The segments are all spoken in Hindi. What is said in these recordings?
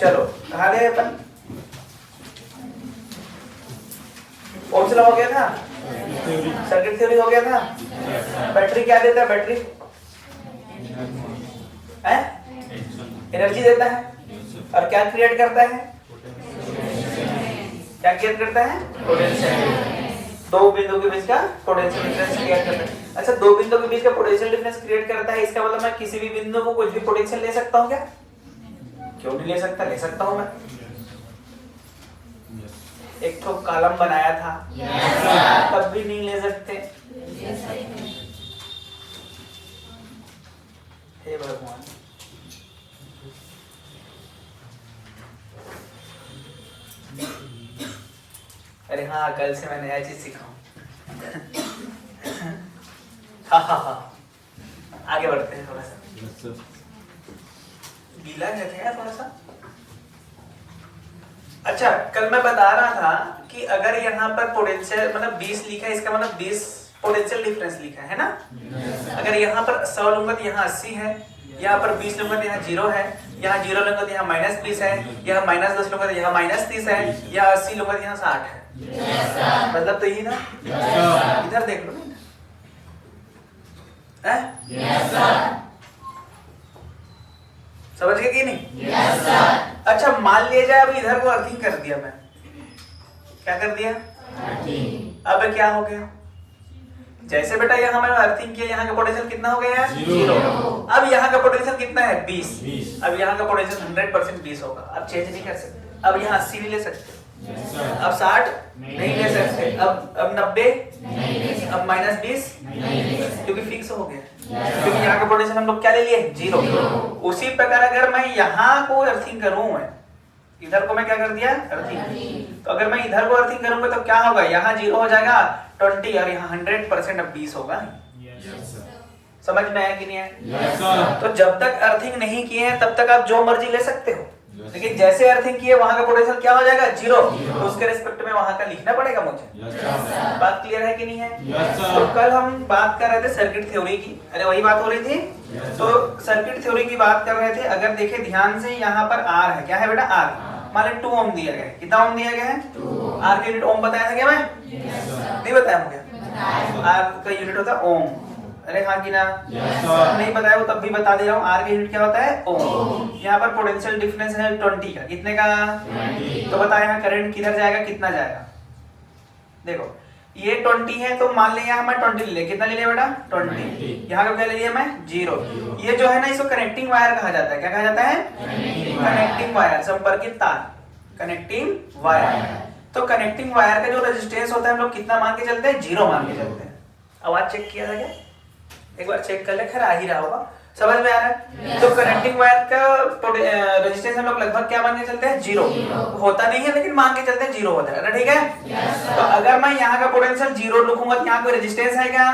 चलो कहाँ गए अपन? ओम्स लॉ हो गया था, सर्किट थ्योरी हो गया था। बैटरी क्या देता है? बैटरी एनर्जी देता है और क्या क्रिएट करता है? क्या क्रिएट करता है? पोटेंशियल। दो बिंदु के बीच का पोटेंशियल डिफरेंस क्रिएट करता है। अच्छा, दो बिंदु के बीच का पोटेंशियल डिफरेंस क्रिएट करता है, इसका मतलब मैं किसी भी बिंदु को कुछ भी पोटेंशियल ले सकता हूँ क्या? क्यों नहीं ले सकता? ले सकता हूँ मैं। एक तो कॉलम बनाया था, तब भी नहीं ले सकते। हे भगवान, अरे हाँ, कल से मैं नया चीज सीखा हूँ। हाँ, आगे बढ़ते हैं थोड़ा सा। गीला कहते हैं थोड़ा सा। अच्छा, कल मैं बता रहा था कि अगर यहाँ पर पोटेंशियल मतलब 20 लिखा है, इसका मतलब 20 पोटेंशियल डिफरेंस लिखा है ना। अगर यहाँ पर 100 लूंगा तो यहाँ 80 है, यहाँ पर 20 लूंगा तो यहाँ 0 है, यहाँ 0 लूंगा तो यहाँ -20 है, यहाँ -10 लूंगा तो यहाँ -30 है, यहाँ 80 लूंगा तो यहाँ 60 है। मतलब तो यही ना। इधर देख लो है? समझ गए कि नहीं? अच्छा, मान लिया जाए अब इधर को अर्थिंग कर दिया मैं। क्या कर दिया? अब क्या हो गया? जैसे बेटा यहाँ मैंने अर्थिंग किया, यहाँ का पोटेंशियल कितना हो गया? 0। अब यहाँ का पोटेंशियल कितना है? 20। अब यहाँ का पोटेंशियल 100% 20 होगा। अब चेंज नहीं कर सकते। अब यहाँ 80 नहीं ले सकते, अब 60 नहीं ले सकते, अब 90, अब -20, क्योंकि फिक्स हो गया। क्योंकि यहाँ का पोटेंशियल हम लोग क्या ले लिए? 0। उसी प्रकार अगर मैं यहाँ को अर्थिंग करूँ, मैं इधर को मैं क्या कर दिया? अर्थिंग। तो अगर मैं इधर को अर्थिंग करूंगा तो क्या होगा? यहाँ 0 हो जाएगा 20 और यहाँ 100% अब 20 होगा। समझ में आया कि नहीं है? तो जब तक अर्थिंग नहीं किए हैं तब तक आप जो मर्जी ले सकते हो, लेकिन जैसे अर्थिंग किए वहां का पोटेंशियल क्या हो जाएगा? 0। तो उसके रिस्पेक्ट में वहां का लिखना पड़ेगा मुझे। बात क्लियर है कि नहीं है? तो कल हम बात कर रहे थे सर्किट थ्योरी की। अरे वही बात हो रही थी। तो सर्किट थ्योरी की बात कर रहे थे। अगर देखे ध्यान से, यहाँ पर R है। क्या है बेटा? R। मान लो 2 ओम दिया गया है। कितना ओम दिया गया है? R का यूनिट ओम बताया था क्या मैं? नहीं बताया मुझे? R का यूनिट होता है ओम। अरे हाँ कि ना? नहीं बताया वो तब भी बता दे रहा हूँ। R का यूनिट क्या होता है? ओम। यहाँ पर पोटेंशियल डिफरेंस है 20 का। कितने का? 20। तो बताया यहाँ करंट किधर जाएगा? कितना जाएगा? देखो ये 20 है, तो मान लिया मैं 20 ले लिया। कितना ले लिया बेटा? 20। यहाँ का क्या ले लिया मैं? 0। ये जो है ना, इसको कनेक्टिंग वायर कहा जाता है। क्या कहा जाता है? कनेक्टिंग वायर, संपर्कित तार, कनेक्टिंग वायर। तो कनेक्टिंग वायर का जो रेजिस्टेंस होता है हम लोग कितना मान के चलते हैं? 0 मान के चलते हैं। आवाज चेक किया था क्या? एक बार चेक कर ले, खैर आ ही रहा होगा। समझ में आ रहा है? तो कनेक्टिंग वायर का रेजिस्टेंस हम लोग लगभग क्या मान के चलते हैं? 0। होता नहीं है लेकिन मान के चलते हैं 0 होता है ना। ठीक है? तो अगर मैं यहाँ का पोटेंशियल 0 लिखूंगा तो यहाँ कोई रेजिस्टेंस है क्या?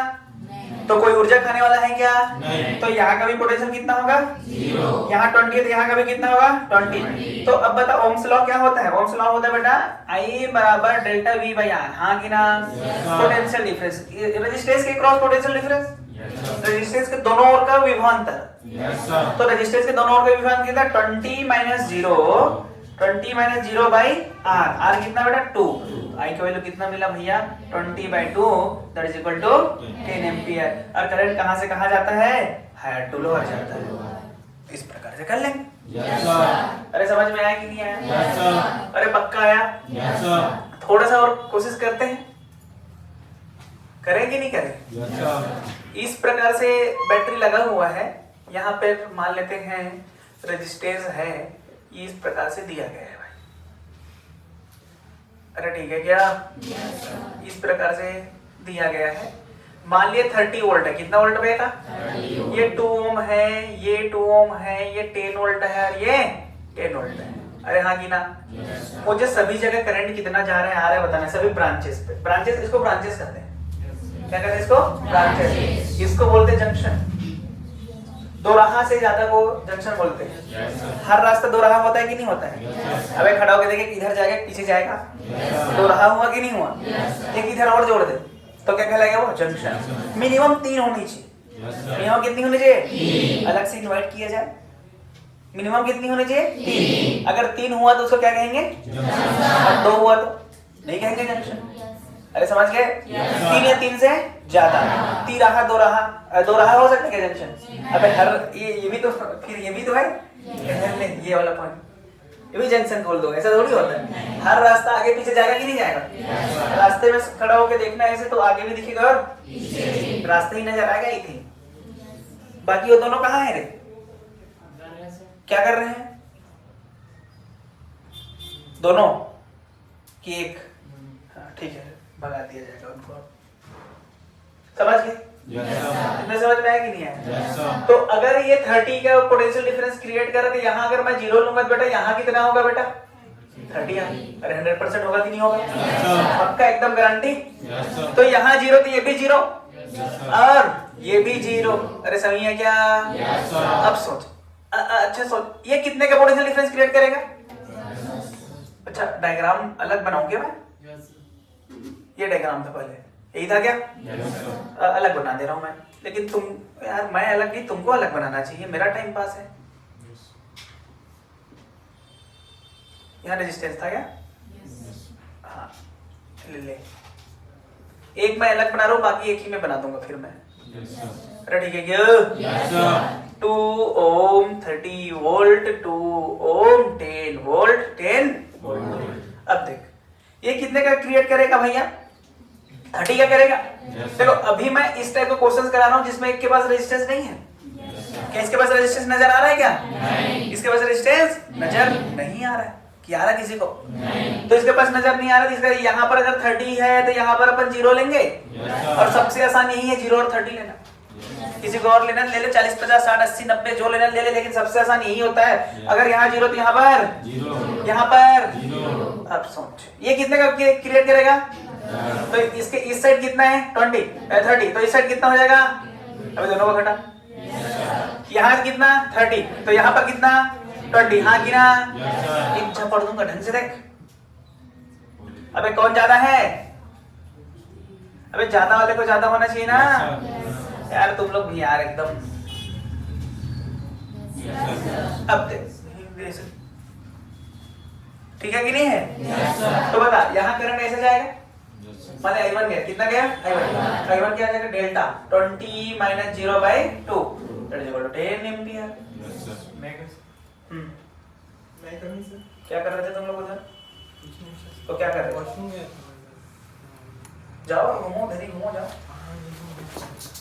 तो कोई ऊर्जा खाने वाला है क्या? नहीं। तो यहाँ का भी पोटेंशियल कितना होगा? 0। यहाँ 20 है तो यहाँ का भी कितना होगा? 20। तो अब बता ओम्स लॉ क्या होता है? ओम्स लॉ होता है बेटा I बराबर डेल्टा V बाई R। हाँ कि ना? पोटेंशियल डिफरेंस, रेजिस्टेंस के क्रॉस पोटेंशियल डिफरेंस, रेजिस्टेंस के दोनों ओर का विभवांतर। तो रेजिस्टेंस के दोनों ओर का विभवांतर कितना? 20 - 0 बाई R। R कितना बेटा? 2। I का वैल्यू कितना मिला भैया? 20/2 that is equal to 10 ampere. और करंट कहां से कहां जाता है? हायर टू लोअर जाता है। इस प्रकार से कर लेंगे। अरे समझ में आया कि नहीं आया? अरे पक्का आया? थोड़ा सा और कोशिश करते हैं, करेंगे नहीं करें? इस प्रकार से बैटरी लगा हुआ है, यहाँ पे मान लेते हैं रेजिस्टेंस है, इस प्रकार से दिया गया है भाई। अरे ठीक है क्या? इस प्रकार से दिया गया है। मान लिया 30 वोल्ट है। कितना वोल्ट बेटा? ये 2 ओम है, ये 2 ओम है, ये 10 वोल्ट है और ये 10 वोल्ट है। अरे हाँ कि ना? मुझे सभी जगह करंट कितना जा रहा है आ रहा है बताना, सभी ब्रांचेस पे। ब्रांचेस, इसको ब्रांचेस कहते हैं। क्या कहते हैं इसको? ब्रांचेस। इसको बोलते हैं जंक्शन। दो राह से ज्यादा को जंक्शन बोलते हैं। हर रास्ता दो राह होता है कि नहीं होता है? अबे खड़ा होकर देखे इधर जाएगा पीछे जाएगा, दो राह हुआ कि नहीं हुआ? एक इधर और जोड़ दे तो क्या कहलाएगा वो? जंक्शन। मिनिमम 3 होनी चाहिए। मिनिमम कितनी होनी चाहिए? अलग से इन्वाइट किया जाए, मिनिमम कितनी होनी चाहिए? 3। अगर 3 हुआ तो उसको क्या कहेंगे? और 2 हुआ तो नहीं कहेंगे जंक्शन। अरे समझ गए? 3 या 3 से ज्यादा, 3 रहा 2 रहा, 2 रहा हो सकता है क्या जंक्शन? अबे हर ये भी तो, फिर ये भी तो है, ये वाला पॉइंट, ये भी जंक्शन खोल दो, ऐसा थोड़ी होता है। हर रास्ता आगे पीछे जाएगा कि नहीं जाएगा? रास्ते में खड़ा होकर देखना ऐसे तो आगे भी दिखेगा और रास्ता ही नजर आएगा एक ही। बाकी वो दोनों कहाँ है रे? क्या कर रहे हैं दोनों कि एक? हाँ ठीक है, भगा दिया जाएगा उनको। समझ गए? इतना समझ में आया कि नहीं आया? तो अगर ये 30 का पोटेंशियल डिफरेंस क्रिएट करे तो यहाँ अगर मैं 0 लूंगा तो बेटा यहाँ कितना होगा बेटा? 30। अरे 100% होगा कि नहीं होगा? पक्का एकदम गारंटी? तो यहाँ 0 तो ये भी 0 और ये भी 0। अरे सही है क्या? अब सोच, अच्छा सोच, ये कितने का पोटेंशियल डिफरेंस क्रिएट करेगा? अच्छा डायग्राम अलग बनाऊंगे मैं, ये डायग्राम था पहले, यही था क्या? अलग बना दे रहा हूं मैं, लेकिन तुम यार, मैं अलग नहीं, तुमको अलग बनाना चाहिए, मेरा टाइम पास है। यहाँ रेजिस्टेंस था क्या? हाँ ले, एक मैं अलग बना रहा हूँ, बाकी एक ही मैं बना दूंगा फिर मैं। अरे ठीक है क्या? 2 ओम 30 वोल्ट, 2 ओम 10 वोल्ट, 10 वोल्ट। अब देख ये कितने का क्रिएट करेगा भैया? 30 का करेगा। देखो अभी मैं इस टाइप का क्वेश्चन करा रहा हूँ जिसमें एक के पास रेजिस्टेंस नहीं है। क्या इसके पास रेजिस्टेंस नजर आ रहा है क्या? नहीं। इसके पास रेजिस्टेंस नजर नहीं आ रहा है कि आ रहा किसी को? तो इसके पास नजर नहीं आ रहा, इसका यहाँ पर अगर 30 है तो यहाँ पर अपन 0 लेंगे और सबसे आसान यही है 0 और 30 लेना। किसी को और लेना ले ले, 40 50 60 80 90 जो लेना ले ले, लेकिन सबसे आसान यही होता है। अगर यहाँ 0 तो यहाँ पर, यहाँ पर। अब सोच ये कितने का क्रिएट करेगा? तो इसके इस साइड कितना है? 30। तो इस साइड कितना हो जाएगा? अभी दोनों को घटा, यहाँ कितना? 30, तो यहाँ पर कितना? 20। हाँ गिना, एक झपड़ दूंगा ढंग से देख। अबे कौन ज्यादा है? अबे ज्यादा वाले को ज्यादा होना चाहिए ना यार, तुम लोग भी यार एकदम। अब देख ठीक है कि नहीं है? तो बता यहाँ करंट ऐसे जाएगा, माने I1 गया, कितना गया? I1 क्या आ जाएगा? Delta 20 minus 0/2 10 ampere. क्या कर रहे थे तुम लोग उधर? तो क्या कर रहे थे? जाओ घूमो, घर ही घूमो जाओ।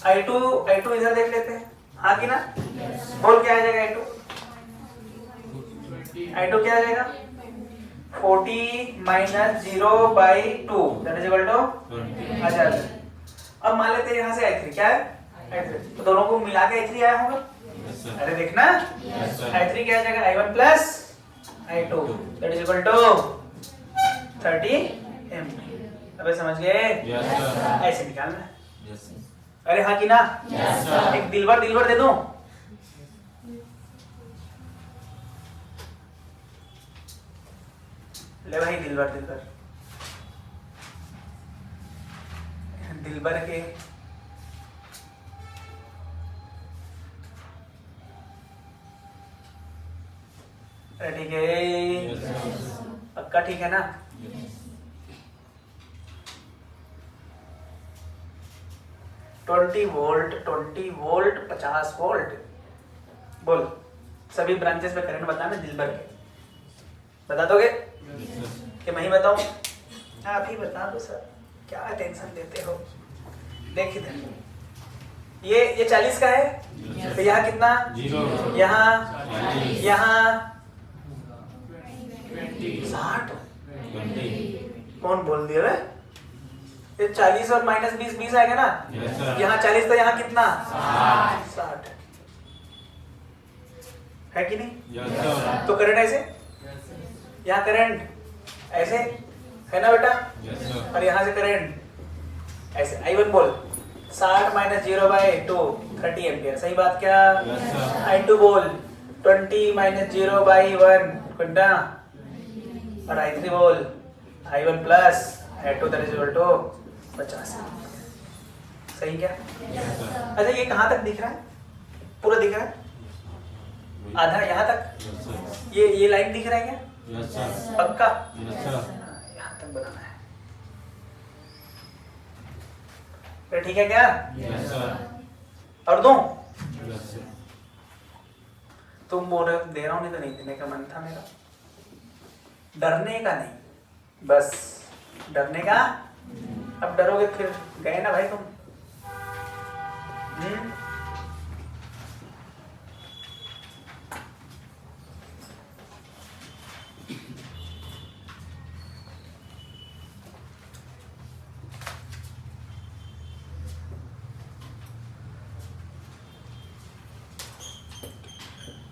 I2 इधर देख लेते हैं, हाँ कि ना? बोल क्या आ जाएगा? I2 क्या आ जाएगा? 40 minus 0/2 that is equal to 2000। अब मान लेते हैं यहाँ से I3 क्या है? I3 तो दोनों को मिला के I3 आया होगा। अरे देखना I3 क्या आ जाएगा? I1 plus I2 that is equal to 30 ampere. अबे समझ गए? ऐसे निकालना है। अरे हाँ कि ना? एक दिलबर दे दूं? ले भाई दिलबर के ठीक है, पक्का ठीक है ना? Twenty volt 50 volt. बोल सभी ब्रांचेस में करंट बताना दिलबर के, बता दोगे कि मैं ही बताऊं? आप ही बता दो सर, क्या टेंशन देते हो। देख इधर ये 40 का है, तो यहाँ कितना? यहाँ 60। कौन बोल दिया रे? ये 40 और माइनस 20 आएगा ना? यहाँ 40 तो यहाँ कितना? 60 है कि नहीं? तो करंट ऐसे, यहाँ करंट ऐसे है ना बेटा? और यहाँ से करंट ऐसे। I1 बोल 60 माइनस 0/2 30 एम्पियर, सही बात क्या? I2 बोल 20 माइनस 0/1 कितना? और I3 बोल I1 plus I2 that is equal to 50। सही क्या? अच्छा ये कहाँ तक दिख रहा है? पूरा दिख रहा है? आधा यहाँ तक। ये लाइन दिख रहा है क्या? पक्का यहाँ तक बनाना है। फिर ठीक है क्या? और दो तुम बोल रहे हो दे रहा हूं, नहीं तो नहीं देने का मन था मेरा। डरने का नहीं, बस डरने का। अब डरोगे फिर गए ना भाई तुम।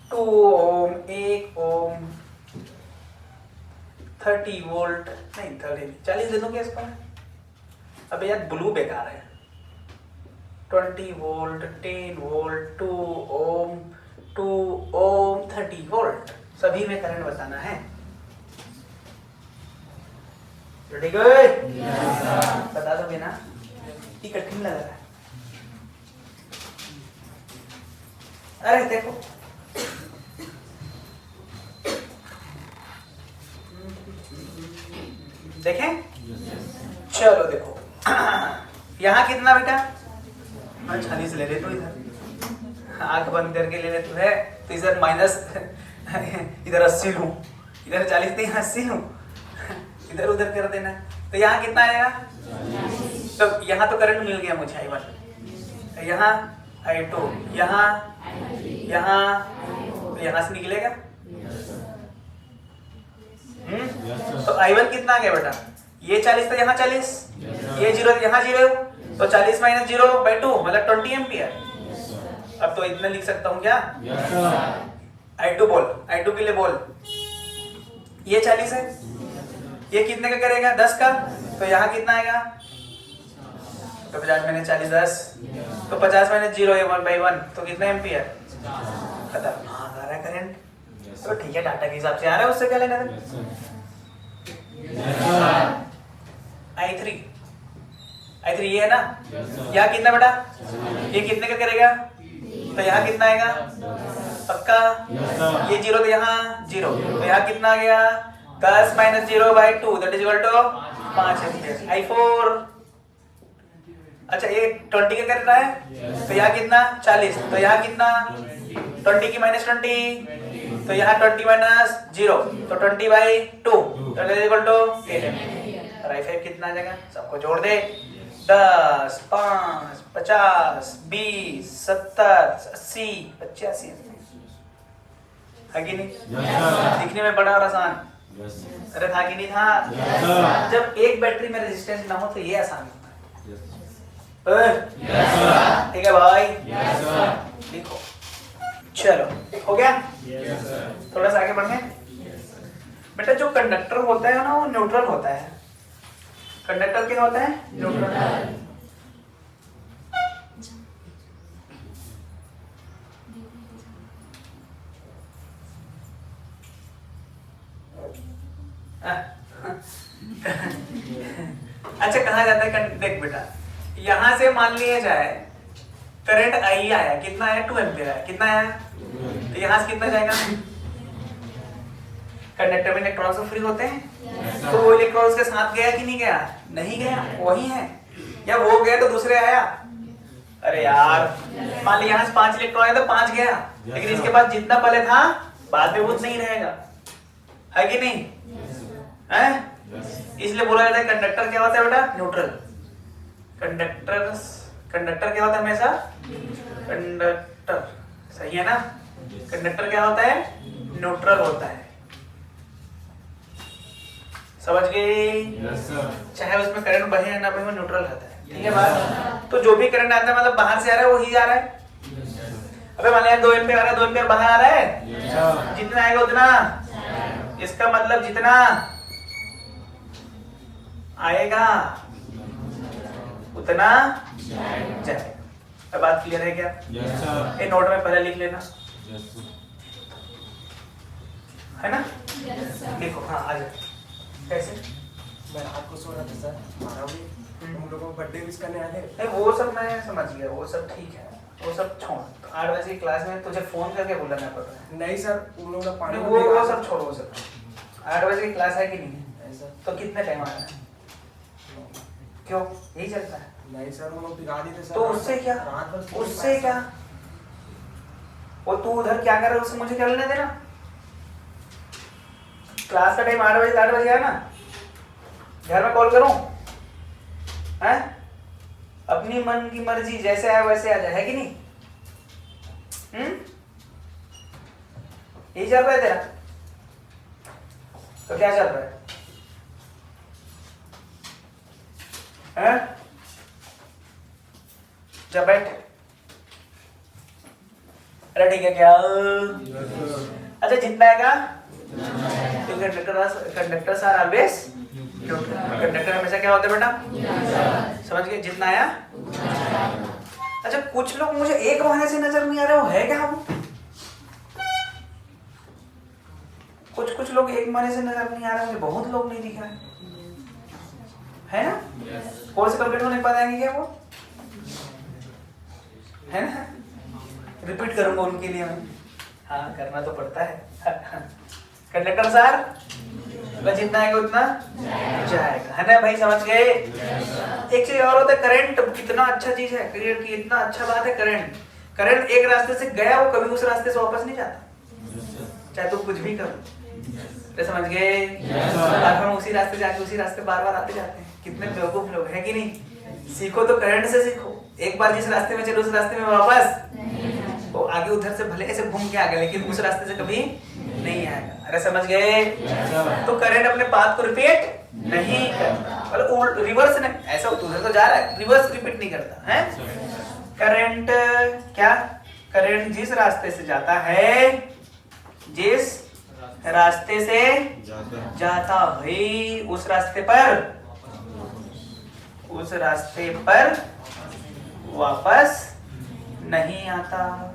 2 ओम, 1 ओम, 30 वोल्ट नहीं 30 40 दे दूंगे इसको। अबे यार ब्लू बेकार है। 20 वोल्ट, 10 वोल्ट, 2 ओम, 2 ओम, 30 वोल्ट, सभी में करंट बताना है। रेडी गए? बता दोगे ना? ये कठिन लग रहा है। अरे देखो देखें, चलो देखो यहाँ कितना बेटा? 40 ले ले तो इधर आंख बंद करके ले ले तो है, तो इधर माइनस इधर 80 लूं, इधर 40 नहीं 80 लूं, इधर उधर कर देना। तो यहाँ कितना आएगा? तो यहाँ तो करंट मिल गया मुझे I1, यहाँ I2, यहाँ तो यहाँ से निकलेगा। तो I1 कितना आ गया बेटा? ये 40 तो यहाँ 40, ये 0 यहाँ 0, तो 40 माइनस 0/2 मतलब 20 एम्पियर। अब तो इतना लिख सकता हूँ क्या? I2 बोल, I2 के लिए बोल। ये 40 है, ये कितने का करेगा? 10 का। तो यहाँ कितना आएगा? तो 50 माइनस 40 10, तो 50 माइनस 0 है 1/1, तो कितना एम्पियर? खत्म। हाँ आ रहा है करंट, तो ठीक है डाटा के हिसाब से आ रहा है, उससे क्या लेना था? I3 ये है ना? यहाँ कितना बेटा? ये कितने का करेगा? तो यहाँ कितना आएगा? पक्का? ये 0 तो यहाँ 0, तो यहाँ कितना आ गया? 10 minus 0/2 that is equal to 5 ampere. I4 अच्छा ये 20 का कर रहा है, तो यहाँ कितना? 40, तो यहाँ कितना? 20 की माइनस 20, तो यहाँ 20 माइनस 0, तो 20/2 that is equal to 8 ampere. और I5 कितना आ जाएगा? सबको जोड़ दे। 10, 5, 50, 20, 70, 80, 85 है कि नहीं? दिखने में बड़ा और आसान। अरे था कि नहीं था? जब एक बैटरी में रेजिस्टेंस ना हो तो ये आसान होता है। ठीक है भाई? देखो चलो हो गया? थोड़ा सा आगे बढ़े बेटा। जो कंडक्टर होता है ना वो न्यूट्रल होता है। कंडक्टर क्या होता है? न्यूट्रल। अच्छा कहा जाता है, देख बेटा यहां से मान लिया जाए करंट आई आया, कितना आया? 2 एम्पियर आया, कितना आया? तो यहां से कितना जाएगा? कंडक्टर में इलेक्ट्रॉन्स फ्री होते हैं, तो वो इलेक्ट्रॉन्स के साथ गया कि नहीं गया? नहीं गया, वही है। या वो गया तो दूसरे आया? अरे यार मान लिया यहाँ से 5 इलेक्ट्रॉन आया तो 5 गया, लेकिन इसके पास जितना पहले था बाद में वो नहीं रहेगा, है कि नहीं? है? इसलिए बोला जाता है कंडक्टर क्या होता है बेटा? न्यूट्रल। कंडक्टर क्या होता है हमेशा? कंडक्टर, सही है ना? कंडक्टर क्या होता है? न्यूट्रल होता है। समझ गए? चाहे उसमें करंट बहे या ना बहे, न्यूट्रल रहता है। ठीक है बात? तो जो भी करंट आता है मतलब बाहर से आ रहा है वही जा रहा है। अबे मान लिया 2 एम्पियर आ रहा है, 2 एम्पियर बाहर आ रहा है, जितना आएगा उतना, इसका मतलब जितना आएगा उतना जाएगा। अब बात क्लियर है क्या? ये नोट में पहले लिख लेना, है ना? देखो हाँ आ जाए। कैसे? मैं रात को सो रहा था सर, 12 बजे हम लोगों को बर्थडे विश करने आए थे। नहीं वो सब मैं समझ गया, वो सब ठीक है। वो सब छोड़, तो 8 बजे की क्लास में तुझे फोन करके बुलाना पड़ रहा है। नहीं सर, उन लोगों ने पानी वो सब छोड़ो, वो सब 8 बजे की क्लास है कि नहीं? सर। तो कितने टाइम आना है? क्यों यही चलता है? नहीं सर, वो लोग बिगाड़ देते सर। तो उससे क्या, रात भर उससे क्या, वो तू उधर क्या कर रहा है उससे मुझे क्या लेना देना? क्लास का टाइम 8 बजे 8 बजे है ना, घर में कॉल करूं हैं? अपनी मन की मर्जी जैसे आए वैसे आ जाए, है कि नहीं? यही चल रहा है तेरा? तो क्या चल रहा है? हैं? जा बैठ। अरे ठीक है क्या? अच्छा जितना आएगा तो कंडक्टर आर ऑलवेज, कंडक्टर हमेशा क्या होते बेटा? समझ गए? जितना आया। अच्छा कुछ लोग मुझे एक महीने से नजर नहीं आ रहे, वो है क्या? वो कुछ लोग एक महीने से नजर नहीं आ रहे, मुझे बहुत लोग नहीं दिख रहे है ना? कौन से कंप्लीट होने पाएंगे क्या वो? है ना? रिपीट करूंगा उनके लिए मैं। हाँ करना तो पड़ता है। कंडक्टर सर जितना आएगा उतना जाएगा, है ना भाई? समझ गए? एक चीज और होता है, करंट कितना अच्छा चीज है, क्रिएट की इतना अच्छा बात है। करंट एक रास्ते से गया, वो कभी उस रास्ते से वापस नहीं जाता, चाहे तुम कुछ भी करो। समझ गए? हम उसी रास्ते जाके उसी रास्ते बार बार आते जाते हैं। कितने बेवकूफ लोग है कि नहीं? सीखो तो करंट से सीखो। एक बार जिस रास्ते में चलो उस रास्ते में वापस वो आगे उधर से भले ऐसे घूम के आ गए, लेकिन उस रास्ते से कभी नहीं आएगा। अरे समझ गए? तो करंट अपने पाथ को रिपीट नहीं करता, मतलब रिवर्स नहीं, ऐसा उधर तो जा रहा है, रिवर्स रिपीट नहीं करता है। करंट क्या? करंट जिस रास्ते से जाता है, जिस रास्ते से जाता भाई, उस रास्ते पर वापस नहीं आता।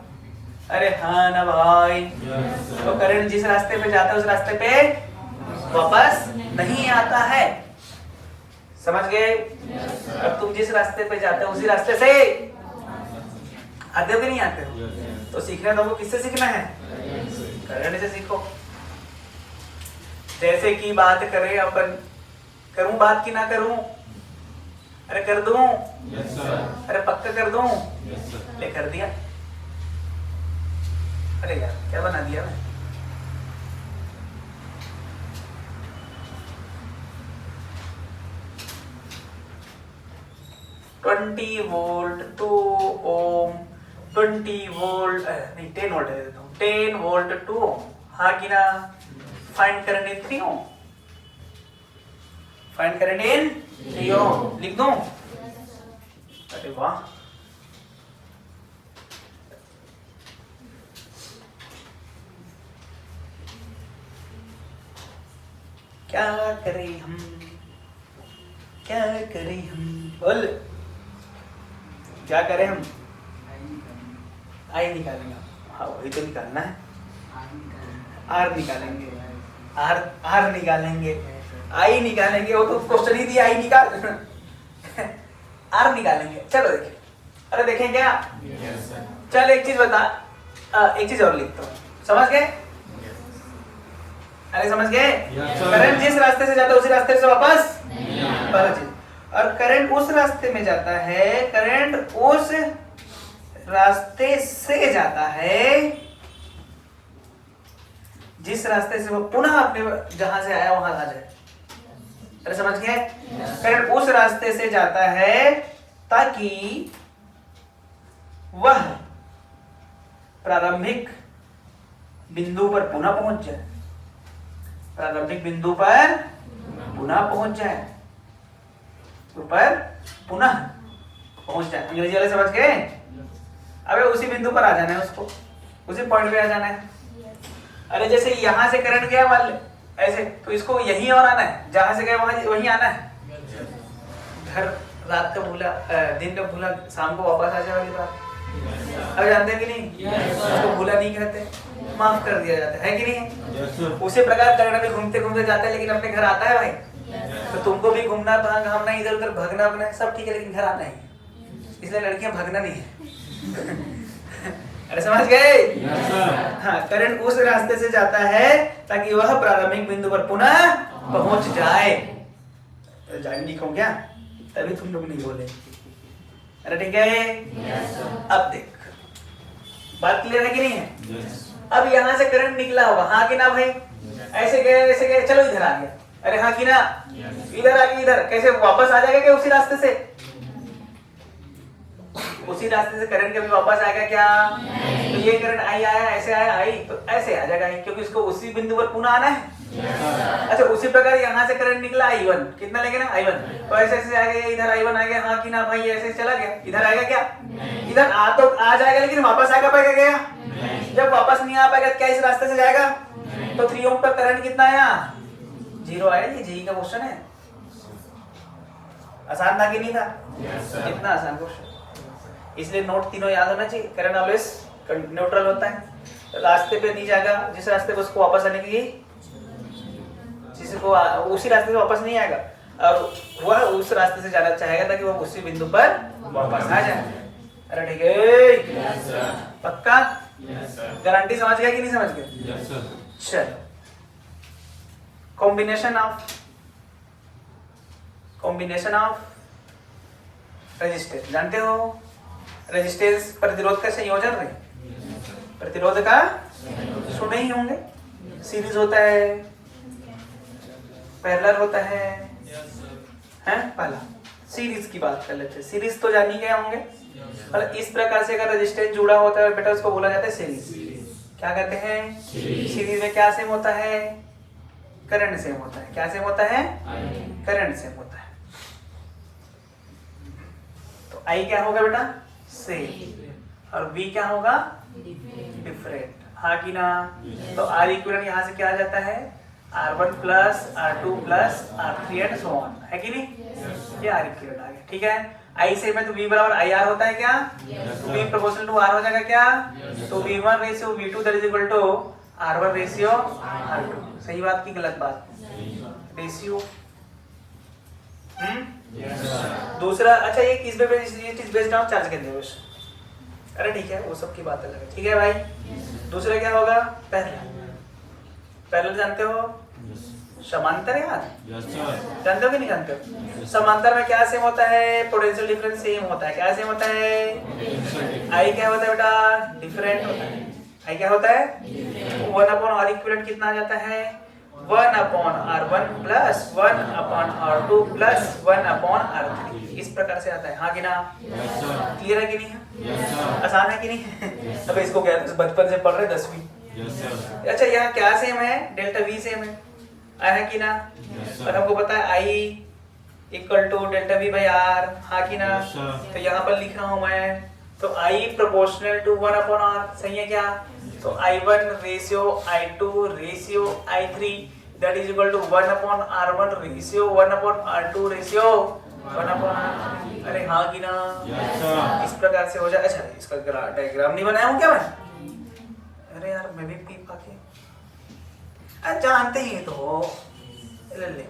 अरे हाँ ना भाई? तो करंट जिस रास्ते पे जाता है उस रास्ते पे वापस नहीं आता है। समझ गए? अब तुम जिस रास्ते पे जाते हो उसी रास्ते से आते हो कि नहीं आते हो? तो सीखना तुमको किससे सीखना है? करंट से सीखो। जैसे कि बात करें अपन, करूं बात की ना करूं? अरे कर दूं? अरे पक्का कर दूं? ले कर दिया। अरे यार क्या बना दिया मैं? ट्वेंटी वोल्ट 2 ओम, 20 वोल्ट नहीं 10 वोल्ट दे देता हूँ, 10 वोल्ट 2 ओम। हाँ कि ना? Find current in 3 ohm, find current in 3 ohm. लिख दूं? अरे वाह, क्या करें हम, क्या करें हम? बोल क्या करें हम? आई निकालेंगे। हाँ वही तो निकालना है। आर निकालेंगे, आर निकालेंगे, आई निकालेंगे। वो तो क्वेश्चन ही दिया, आई निकाल। आर निकालेंगे। चलो देखिए। अरे देखें क्या? चल एक चीज बता, एक चीज और लिखता हूँ। समझ गए? अरे समझ गए? करंट जिस रास्ते से जाता है उसी रास्ते से वापस नहीं। और करंट उस रास्ते में जाता है, करंट उस रास्ते से जाता है जिस रास्ते से वो पुनः अपने जहां से आया वहां आ जाए। अरे समझ गए? करंट उस रास्ते से जाता है ताकि वह प्रारंभिक बिंदु पर पुनः पहुंच जाए, प्रारंभिक बिंदु पर पुनः पहुंच जाए, पर पुनः पहुंच जाए। अंग्रेजी वाले समझ गए? अबे उसी बिंदु पर आ जाना है, उसको उसी पॉइंट पे आ जाना है। अरे जैसे यहां से करंट गया मान ले ऐसे, तो इसको यहीं और आना है, जहां से गया वहां वहीं आना है। घर रात का भूला, दिन का भूला, शाम को वापस आ जाए वाली बात। अब जानते हैं कि नहीं? उसको भूला नहीं कहते, माफ कर दिया जाता है कि नहीं? उसी प्रकार करंट भी घूमते घूमते जाता है, लेकिन अपने घर आता है भाई। तो तुमको भी घूमना घामना, इधर उधर भगना सब ठीक है, लेकिन घर आना ही। इसलिए लड़कियां भगना नहीं है। अरे समझ गए? हाँ, करंट उस रास्ते से जाता है ताकि वह प्रारंभिक बिंदु पर पुनः पहुंच जाए। तो जानने को क्या, तभी तुम लोग नहीं बोले। अरे ठीक है, अब देख बात क्लियर है कि नहीं है? अब यहाँ से करंट निकला होगा, हाँ कि ना भाई? ऐसे गए, चलो इधर आ गया, अरे हाँ कि ना? इधर आ गया, इधर कैसे वापस आ जाएगा क्या उसी रास्ते से? उसी रास्ते से करंट कभी वापस आएगा क्या? तो ये करंट आई आया, ऐसे आया आई, तो ऐसे आ जाएगा, क्योंकि इसको उसी बिंदु पर पुनः आना है। अच्छा, उसी प्रकार यहाँ से करंट निकला I1, कितना लेंगे ना I1, तो ऐसे ऐसे आ गया, इधर I1 आ गया, हाँ कि ना भाई? ऐसे चला गया, इधर आएगा क्या? इधर आ जाएगा, लेकिन वापस आएगा पाएगा क्या? जब वापस नहीं आ पाएगा क्या इस रास्ते से जाएगा? तो 3 ओम पर करंट कितना आया? 0 आया। ये जेईई का क्वेश्चन है, आसान था कि नहीं था? इतना आसान क्वेश्चन, इसलिए नोट तीनों याद होना चाहिए। करंट ऑलवेज न्यूट्रल होता है, रास्ते पे नहीं जाएगा जिस रास्ते पे उसको वापस आने की, जिसको उसी रास्ते से वापस नहीं आएगा, और वह उस रास्ते से जाना चाहेगा ताकि वह उसी बिंदु पर वापस आ जाए। अरे ठीक है, पक्का? गारंटी समझ गया कि नहीं समझ गया? चलो, कॉम्बिनेशन ऑफ रेजिस्टेंस जानते हो? रेजिस्टेंस प्रतिरोध का संयोजन रे, प्रतिरोध का सुने ही होंगे। सीरीज होता है, पैरेलल होता है, हैं? पहला सीरीज की बात कर लेते हैं। सीरीज तो जान ही गए होंगे, मतलब इस प्रकार से अगर रेजिस्टेंस जुड़ा होता है बेटा, उसको बोला जाता है सीरीज। क्या कहते हैं? सीरीज में क्या सेम होता है? करंट सेम होता है। क्या सेम होता है? करंट सेम होता है। तो आई क्या होगा बेटा? सेम, और V क्या होगा? डिफरेंट, हाँ कि ना? तो R इक्विवेलेंट यहाँ से क्या आ जाता है? R1 plus R2 plus R3 and so on, है कि नहीं? ये R इक्विवेलेंट आ गया, ठीक है। I सेम है तो V बराबर IR होता है क्या? तो V प्रोपोर्शनल टू R हो जाएगा क्या? तो V1 ratio V2 that is equal to R1 ratio R2। सही बात की गलत बात? रेशियो। दूसरा, अच्छा ये किस पे बेस्ड ऑन चार्ज कंजर्वेशन। अरे ठीक है, वो सब की बात अलग है, ठीक है भाई। दूसरा क्या होगा? पैरेलल जानते हो? समांतर यार, जानते हो कि नहीं जानते हो? समांतर में क्या सेम होता है? पोटेंशियल डिफरेंस सेम होता है। क्या सेम होता है? आई क्या होता है बेटा? डिफरेंट होता है। आई क्या होता है? 1/R इक्विवेलेंट कितना आ जाता है? 1/R1 plus 1/R2 plus 1/R3। इस प्रकार से आता है, हाँ कि ना? क्लियर है कि नहीं है? आसान है कि नहीं है? अब इसको क्या बचपन से पढ़ रहे 10वीं। अच्छा, यहाँ क्या सेम है? डेल्टा V सेम है, है कि ना? और हमको पता है I equal to delta V by R, हाँ कि ना? तो यहाँ पर लिख रहा हूँ मैं, तो I प्रोपोर्शनल टू 1/R, सही है क्या? तो I1 ratio I2 ratio I3 that is equal to 1/R1 ratio 1/R2 ratio 1/R3। अरे हाँ कि ना? इस प्रकार से हो जाए। अच्छा, इसका डायग्राम नहीं बनाया हूँ क्या मैं? अरे यार, मैं भी पी पाके जानते ही तो ले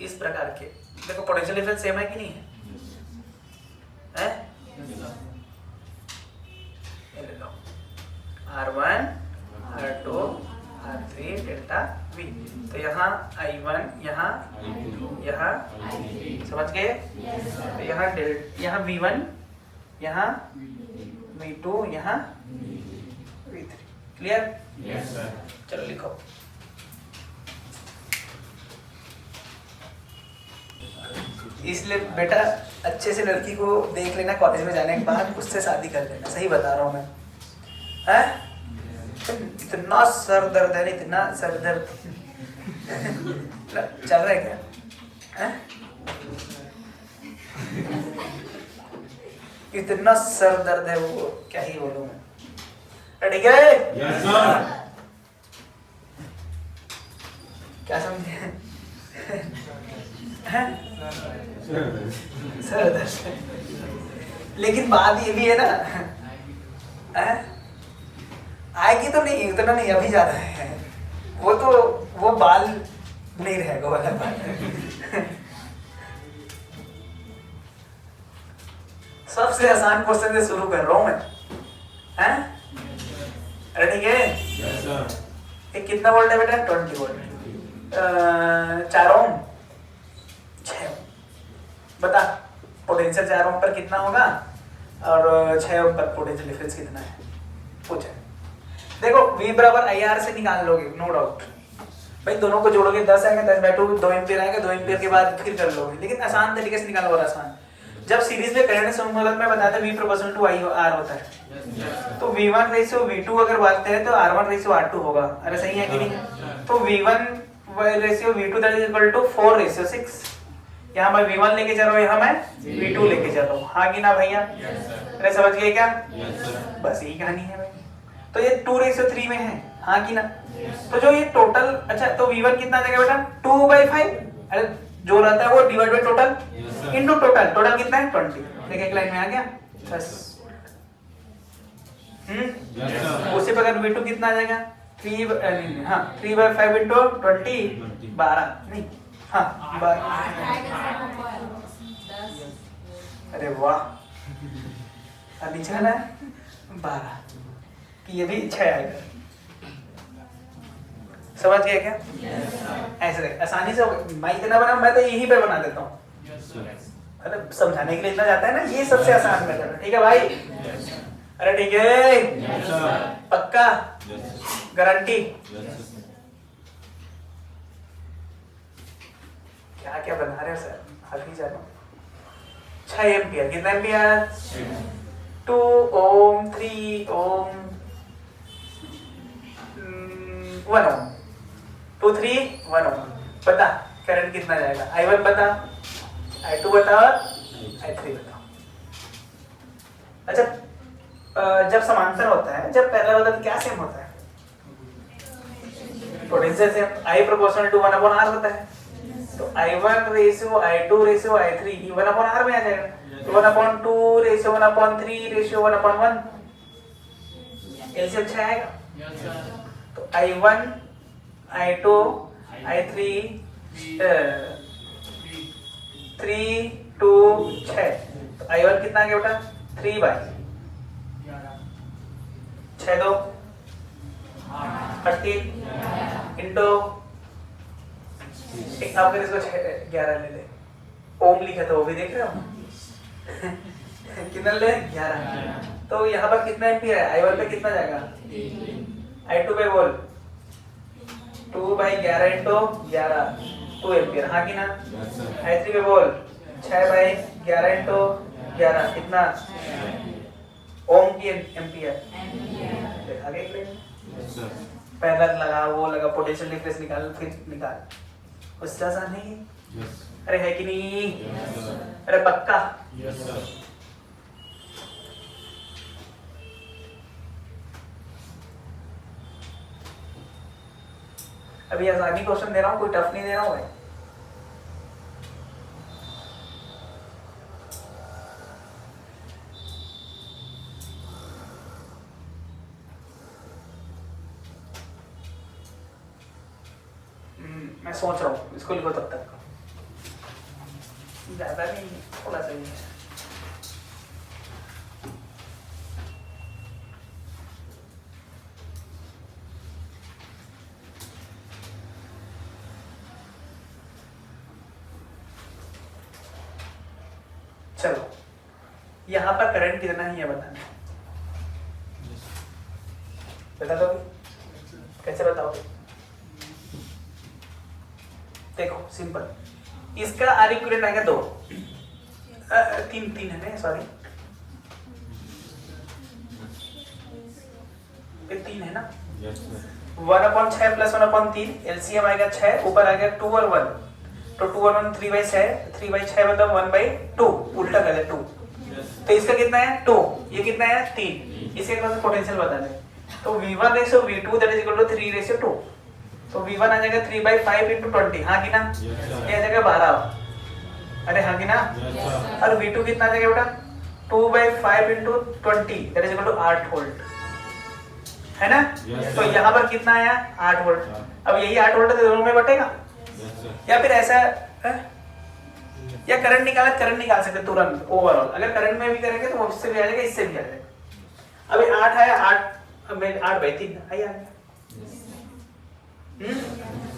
इस प्रकार के। देखो पोटेंशियल डिफरेंस सेम है कि नहीं है? ले लो R1 R2 R3 delta V। तो यहाँ I1, यहाँ समझ गए? तो यहाँ V1, यहाँ V2, यहाँ V3। क्लियर? चलो लिखो। इसलिए बेटा अच्छे से लड़की को देख लेना कॉलेज में जाने के बाद, उससे शादी कर लेना। सही बता रहा हूँ मैं, हैं? इतना सर दर्द है, इतना सर दर्द चल रहा है क्या? हैं? इतना सर दर्द है, वो क्या ही बोलूं मैं। ठीक है? क्या समझे? सर दर्द, लेकिन बात ये भी है ना, आएगी तो नहीं, उतना नहीं, अभी ज्यादा है वो, तो वो बाल नहीं रहेगा वाला बाल। सबसे आसान क्वेश्चन से शुरू कर रहा हूं मैं, हैं? अरे ठीक है, ये कितना वोल्ट है बेटा? 20 वोल्ट। 4 ओम, 6 ओम। बता पोटेंशियल 4 ओम पर कितना होगा और 6 ओम पर पोटेंशियल डिफरेंस कितना है? पूछे। देखो V बराबर IR से निकाल लोगे, नो डाउट भाई, दोनों को जोड़ोगे 10 आएगा, 10/2 2 एम्पीयर आएगा, 2 एम्पीयर के बाद फिर कर लोगे, लेकिन आसान तरीके से निकालो और आसान। जब सीरीज में करंट संबंध में बताते V प्रोपोर्शनल टू IR होता है, तो V1 रेशियो V2 अगर बांटते हैं तो R1 रेशियो R2 होगा। अरे सही है कि नहीं? तो V1 ratio V2 that is equal to 4 ratio 6। यहाँ मैं V1 लेके चल रहा हूँ, यहाँ मैं V2 लेके चल रहा हूँ, हाँ कि ना भैया? अरे समझ गए क्या? बस यही कहानी है भाई। तो ये 2:3 में है, हाँ कि ना? तो जो ये टोटल, अच्छा तो V1 कितना आ जाएगा बेटा? 2/5। अरे जो रहता है वो divide by total into total, total कितना है? 20। देखिए एक लाइन में आ गया बस। उसी पर अगर V2 कितना आ जाएगा? 3/5 इनटू 20 12 नहीं, हाँ 12। अरे वाह, अब नीचे है 12 कि ये भी 6 आएगा। समझ गए क्या? ऐसे आसानी से मैं इतना बना, मैं तो यहीं पे बना देता हूँ, मतलब समझाने के लिए इतना जाता है ना, ये सबसे आसान मेथड है। ठीक है भाई? अरे ठीक है, पक्का, गारंटी? क्या क्या बना रहे हो सर, अभी जानो। 6 एम्पियर, कितना एम्पियर? 2 ओम, 3 ओम, 1 ओम, 2 3 1 ओम। बता करंट कितना जाएगा? I1 बता, I2 बता, I3 बता। अच्छा जब समांतर होता है, जब पैरेलल होता है तो क्या सेम होता है? Potential same, I proportional to 1/R होता है। तो I1 ratio I2 ratio I3 1/R में आ जाएगा। तो 1/2 रेशियो 1/3 रेशियो 1/1, एलसीएम 6 आएगा। तो I1 I2 I3 3 2 6। तो I1 कितना आ गया बेटा? 3/6 2 18 इंटू, एक आप अगर इसको 11 ले ले, ओम लिखा था वो भी देख रहे हो? कितना ले? 11। तो यहाँ पर कितना एम्पीयर है? I1 पे कितना जाएगा? I2 पे बोल 2/11 इंटू 11 2 एम्पीयर, हाँ कि ना? I3 पे बोल 6/11 इंटू 11 कितना? ओम की एम्पीयर। देखा गया? पैरेलल लगा, वो लगा, पोटेंशियल डिफरेंस निकाल, फिर निकाल, उससे आसान है ये। अरे है कि नहीं? अरे पक्का? अभी आसानी क्वेश्चन दे रहा हूँ, कोई टफ नहीं दे रहा हूँ भाई। मैं सोच रहा हूँ, इसको लिखो तब तक, ज्यादा नहीं, थोड़ा सा ही है। चलो यहाँ पर करंट कितना ही है बताना, बता दोगे? कैसे बताओगे? देखो सिंपल, इसका आर इक्विवेलेंट आएगा 2 3 है ना, सॉरी ये 3 है ना। 1/6 प्लस 1/3 एलसीएम आएगा 6, ऊपर आ गया 2 और 1, तो 2 और 1 3/6, 3/6 मतलब 1/2, उल्टा कर दे 2। तो इसका कितना है? 2, ये कितना है? 3। इसके बाद पोटेंशियल बता दे। तो V1 ratio V2 that is equal to 3 ratio 2। तो V1 आ जाएगा 3/5 इंटू 20, हाँ कि ना? ये आ जाएगा 12। अरे हाँ कि ना? और V2 कितना आ जाएगा बेटा? 2/5 into 20 that is equal to 8 volt, है ना? तो यहाँ पर कितना आया? 8 वोल्ट। अब यही 8 वोल्ट दोनों में बटेगा, या फिर ऐसा है? या करंट निकाला, करंट निकाल सकते तुरंत ओवरऑल। अगर करंट में भी करेंगे तो उससे भी आ जाएगा, इससे भी आ जाएगा। अभी 8 आया, 8/3 आया।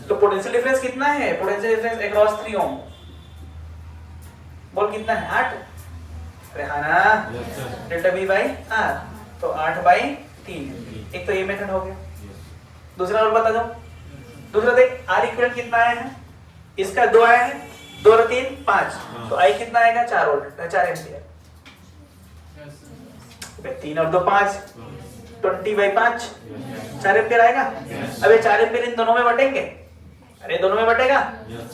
तो पोटेंशियल डिफरेंस कितना है? पोटेंशियल डिफरेंस अक्रॉस 3 ओम बोल कितना है? 8। अरे हाँ ना, डेल्टा बी बाई आर, तो 8/3। एक तो ये मेथड हो गया। दूसरा और बता दो। दूसरा देख, आर इक्विवेलेंट कितना आया है? इसका 2 आया है, 2 और 3 5, तो आई कितना आएगा? 4 वोल्ट, 4 एम्पियर। 3 और 2 5, 20/5, 4 एम्पियर आएगा। अब ये 4 एम्पियर इन दोनों में बटेंगे, अरे दोनों में बटेगा,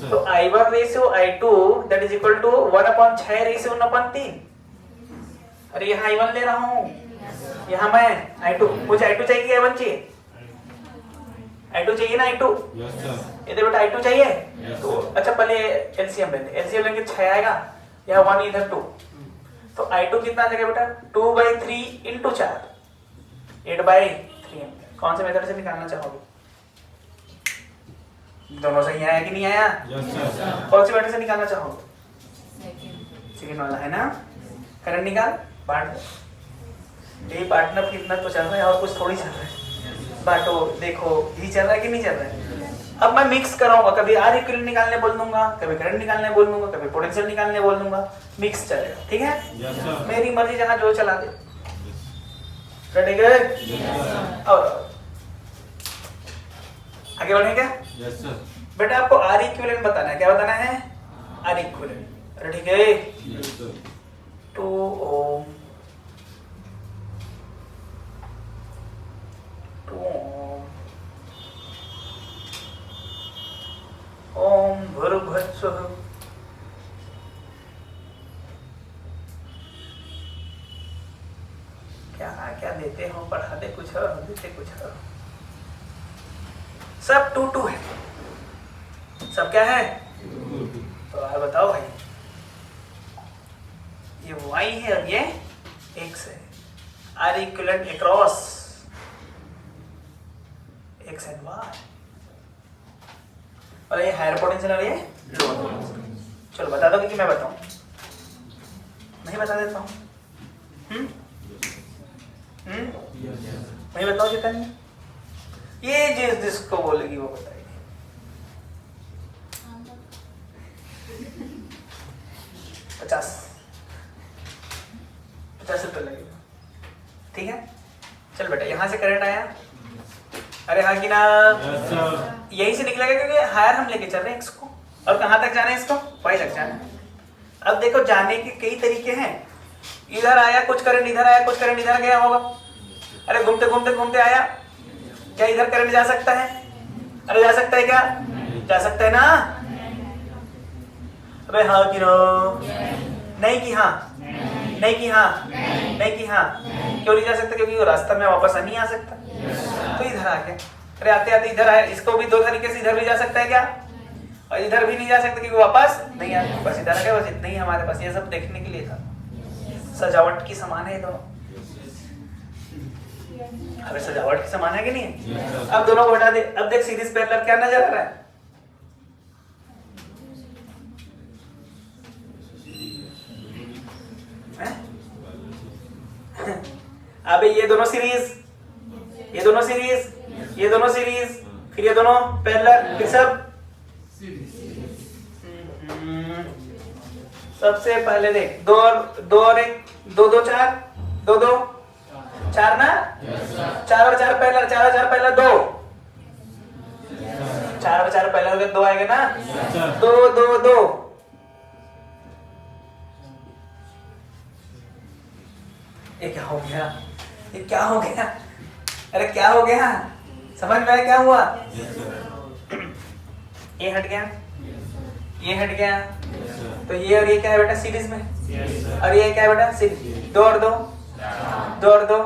तो I1 ratio I2 that is equal to 1/6 ratio 1/3। अरे यहाँ I1 ले रहा हूँ, यहाँ मैं I2, मुझे I2 चाहिए कि I1 चाहिए? I2 चाहिए ना, I2 इधर बेटा I2 चाहिए। तो अच्छा पहले एलसीएम लेंगे, एलसीएम लेंगे 6 आएगा, यहाँ 1 इधर 2, तो I2 कितना आ जाएगा बेटा? 2/3 इंटू 4, 8/3। कौन से मेथड से निकालना चाहोगे? दोनों सही आया कि नहीं आया? कौन से मेथड से निकालना चाहोगे? सेकंड वाला है ना। करंट निकाल, बांट ये पार्टनर कितना तो चल रहा है और कुछ थोड़ी चल रहा है। बांटो, देखो ये चल रहा है कि नहीं चल रहा है। अब मैं मिक्स कराऊंगा, कभी आर इक्विवेलेंट निकालने बोल दूंगा, कभी करंट निकालने बोल दूंगा, कभी पोटेंशियल निकालने बोल दूंगा, मिक्स चलेगा, ठीक है। मेरी मर्जी, जहां जो चला दे। रेडी गए? और आगे बढ़े क्या? बेटा आपको आर इक्विवेलेंट बताना है। क्या बताना है? R equivalent. रेडी गए? 2 ओम, 2 ओम भूर्भुवस्सुः क्या क्या देते हो? पढ़ाते कुछ हो, देते कुछ हो। सब 2 है, सब क्या है? तो आप बताओ भाई, ये y है और ये x है। R equivalent across x and y, और ये हायर पोटेंशियल और ये लोअर पोटेंशियल। चलो बता दो कि मैं बताऊं? नहीं बता देता हूं। नहीं बताओ चेतन, ये जिसको बोलेगी वो बताएगी। ₹50 लगेगा, ठीक है। चल बेटा, यहां से करंट आया, अरे हाँ कि ना? यही से निकलेगा क्योंकि हायर हम लेके चल रहे हैं x को, और कहां तक जाना है इसको? y तक जाना है। अब देखो, जाने के कई तरीके हैं। इधर आया कुछ करंट, इधर आया कुछ करंट, इधर गया होगा। अरे घूमते घूमते घूमते आया, क्या इधर करंट जा सकता है? अरे जा सकता है क्या? जा सकता है ना? अबे हाँ कि नो? नहीं कि हाँ, नहीं कि हाँ, नहीं कि हाँ। क्यों नहीं जा सकता? क्योंकि वो रास्ता में वापस नहीं आ सकता, तो इधर आ गया। अरे आते आते इधर आया, इसको भी 2 तरीके से इधर भी जा सकता है क्या? और इधर भी नहीं जा सकता क्योंकि वापस नहीं आ, बस इधर आ गया। बस इतना ही हमारे पास, ये सब देखने के लिए था, सजावट की सामान है दोनों। अरे सजावट की सामान है कि नहीं? अब दोनों को हटा दे। अब देख सीरीज पैरेलल क्या नजर आ रहा है? अब ये दोनों सीरीज, ये दोनों सीरीज, ये दोनों सीरीज, फिर ये दोनों पैरेलल, फिर सब। सबसे पहले देख, 2 और 1, 2 2 4, 2 2 4 ना? 4 और 4 पैरेलल, 4 और 4 पैरेलल 2, 4 और 4 पैरेलल 2 आएगा ना? 2 2 2। ये क्या हो गया? ये क्या हो गया? अरे क्या हो गया? समझ में आया क्या हुआ? ये हट गया, ये हट गया, तो ये और ये क्या है बेटा? सीरीज में। और ये क्या है बेटा? सीरीज। 2 और 2, 2 और 2,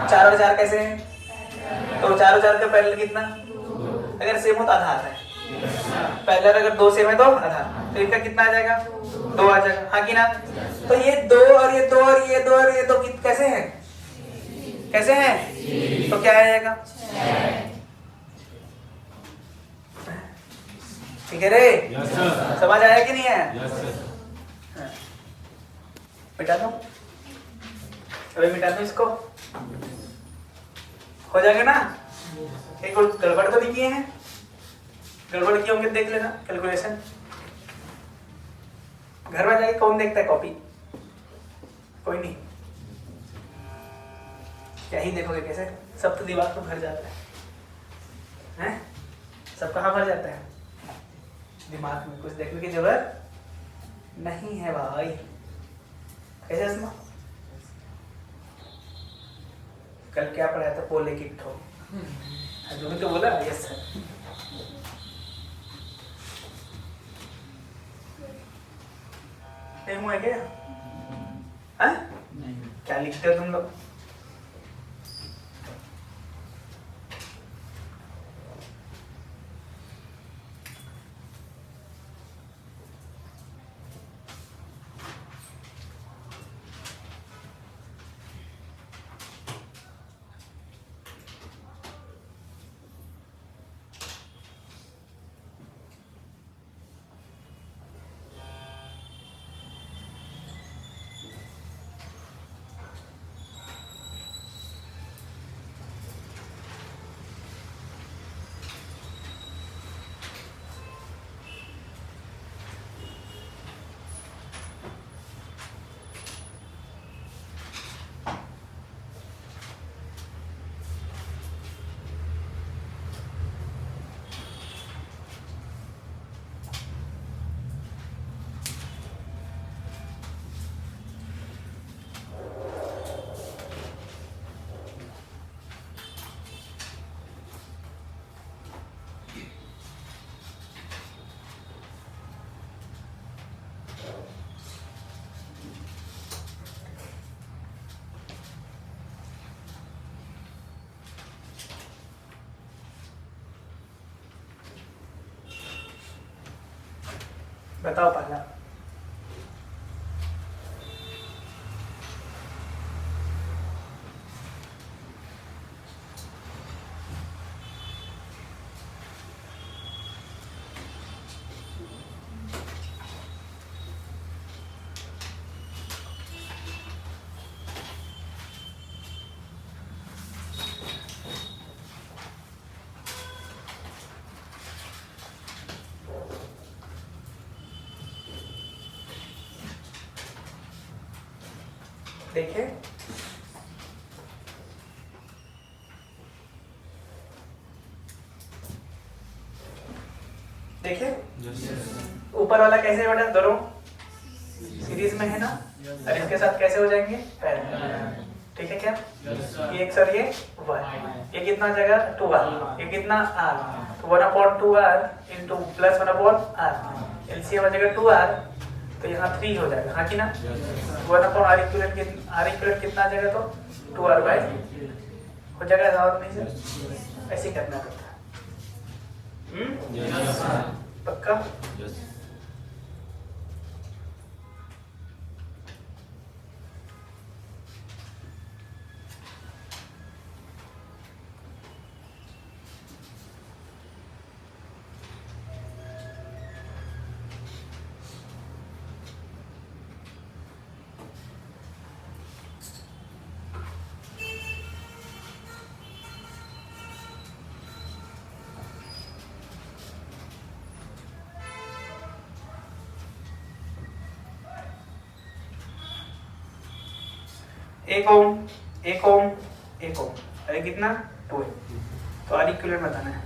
4 और 4 कैसे है? तो 4 और 4 का पैरेलल कितना? अगर सेम हो तो आधा आता है। पैरेलल अगर 2 सेम है तो आधा, तो इनका कितना आ जाएगा? 2 आ जाएगा, हाँ कि ना? तो ये 2 और ये 2 और ये 2 और ये 2 कैसे है? कैसे है? तो क्या आएगा? ठीक है रे? समझ आया कि नहीं है? मिटा दो, अभी मिटा दो इसको, हो जाएगा ना। एक गड़बड़ तो नहीं किए हैं, गड़बड़ किए होंगे देख लेना कैलकुलेशन। घर में जाके कौन देखता है कॉपी? कोई नहीं। क्या ही देखोगे, कैसे सब तो दिमाग में भर जाता है, हैं? सब कहाँ भर जाता है? दिमाग में। कुछ देखने की जरूरत नहीं है भाई। कैसे असमा? कल क्या पढ़ाया था? पोले किट्ठो। जो भी तो बोला। Yes sir. नहीं हुआ क्या? हाँ? क्या लिखते हो तुम लोग? बताओ पहला। देखे देखे ऊपर वाला कैसे बना? दोनों सीरीज में है ना, और इसके साथ कैसे हो जाएंगे? पैरेलल। ठीक है क्या? ये एक सर, ये 1, ये कितना जगह? 2r, ये कितना r, तो 1/2r into plus 1/r, LCM हो जाएगा 2r, तो यहाँ 3 हो जाएगा, हाँ कि ना? 1/r इक्वलेंट कितना जगह? तो 2r बाय हो जाएगा, और नहीं सर? ऐसे करना पड़ता है। पक्का? एक ओम, एक ओम, एक ओम, अरे कितना? 2 है, तो आर इक्विवेलेंट बताना है।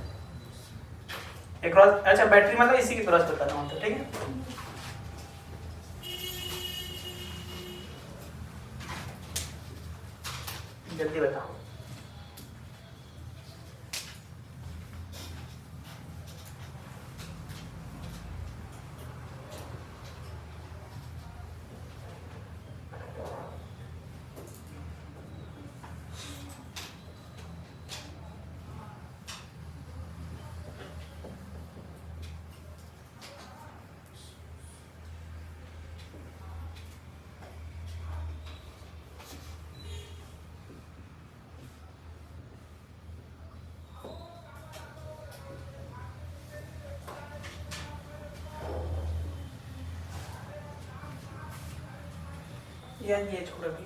एक क्रॉस, अच्छा बैटरी मतलब इसी की क्रॉस बताना होता है, ठीक है? जल्दी बताओ। क्या ये छोड़ अभी।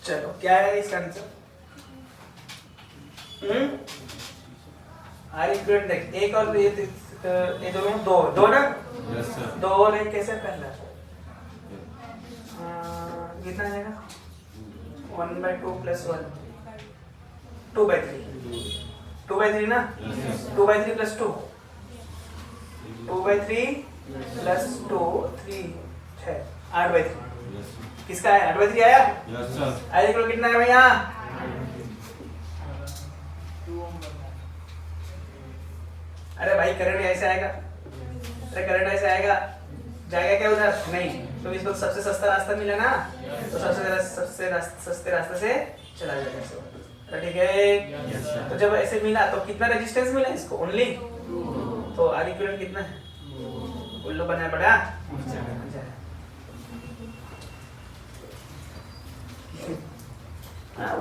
चलो क्या है इसका आंसर? आर इक्वल देख एक और ये दोनों दो ना। Yes sir. दो और एक कैसे पहला कितना आ जाएगा? 1/2 + 1 2/3 2/3 ना। 2/3 + 2 2/3 + 2 3 6 8/3 किसका है? 8/3 आया। Yes sir. आर इक्वल कितना है भैया? अरे भाई करंट ऐसे आएगा। अरे करंट ऐसे आएगा, जाएगा क्या उधर? नहीं। तो इसको सबसे सस्ता रास्ता मिला ना, तो सबसे सस्ते रास्ते से चला जाएगा इसको। तो ठीक है। तो जब ऐसे मिला तो कितना रेजिस्टेंस मिला इसको? ओनली। तो आर इक्विवेलेंट कितना है? उल्लू बनाया बड़ा।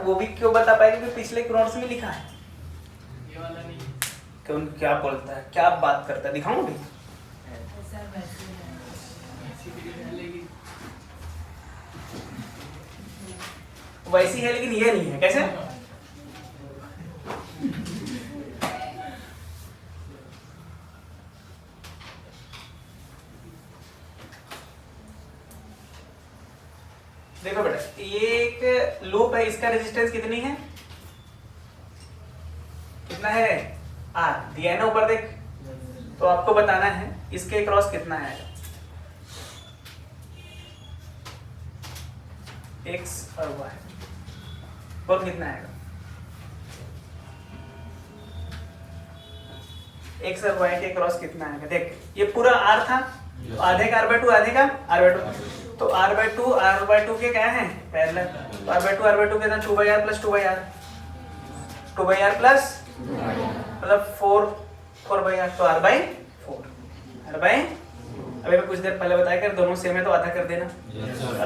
वो भी क्यों बता पाएगा कि पिछले नोट्स में लिखा है। ये वाला नहीं। क्यों? क्या बोलता है, क्या बात करता है? दिखाऊं भी? वैसी है लेकिन ये नहीं है। कैसे? देखो बेटा, ये एक लूप है, इसका रेजिस्टेंस कितनी है? कितना है? आर दिया है ना ऊपर देख। तो आपको बताना है इसके क्रॉस कितना है। एक्स और वाई बोल कितना आएगा? एक्स और वाई के क्रॉस कितना आएगा? देख ये पूरा आर था, तो आधे का r/2 आधे का r/2। तो r/2 के क्या है? पैरेलल। तो r/2 के ना 2/r + 2/r 2/r प्लस मतलब 4/r तो r/4 अभी मैं कुछ देर पहले बताया कर दोनों सेम है तो आधा कर देना।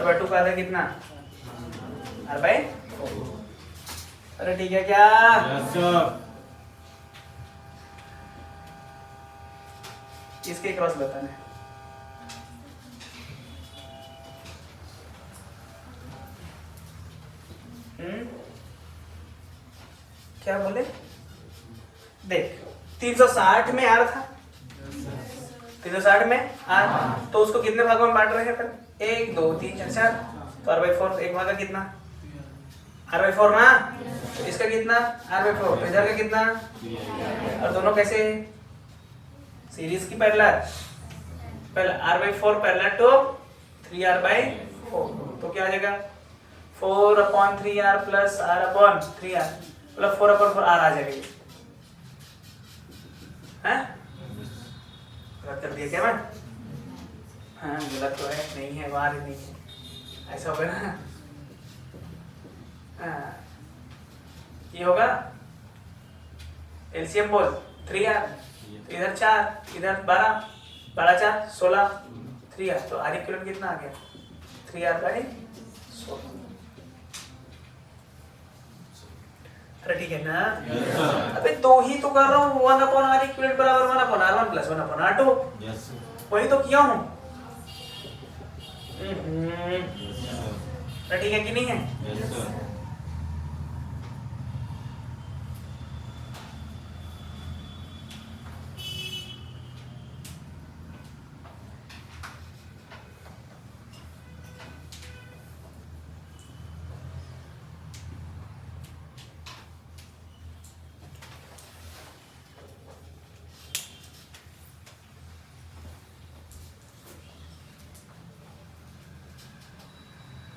r/2 का आधा कितना? r/4। अरे ठीक है क्या? Yes sir. इसके क्रॉस बताना है। क्या बोले? देख 360 में आर था, 360 में आर, तो उसको कितने भागों में बांट रहे हैं? पर 1 2 3 4 4, तो r/4 एक भाग का कितना? r/4 ना। तो इसका कितना? r/4। इधर का कितना? और दोनों कैसे? सीरीज की पैरेलल। पहले r/4 पैरेलल टू 3r/4, तो क्या आ जाएगा? 4/3r + r/3r मतलब 4/4 r आ जाएगा। ये हैं? गलत कर दिया क्या मैं? हाँ गलत तो है, नहीं है, बाहर ही नहीं है, ऐसा होगा ना। हाँ ये होगा एलसीएम बोल 3r, इधर 4 इधर 12 12 4 16 3r, तो r इक्विवेलेंट कितना आ गया? 3r/16। अरे ठीक है ना। अबे दो ही तो कर रहा हूँ, 1/r इक्विवेलेंट बराबर 1/r1 + 1/r2। यस वही तो किया हूँ। अरे ठीक है कि नहीं है? Yes sir.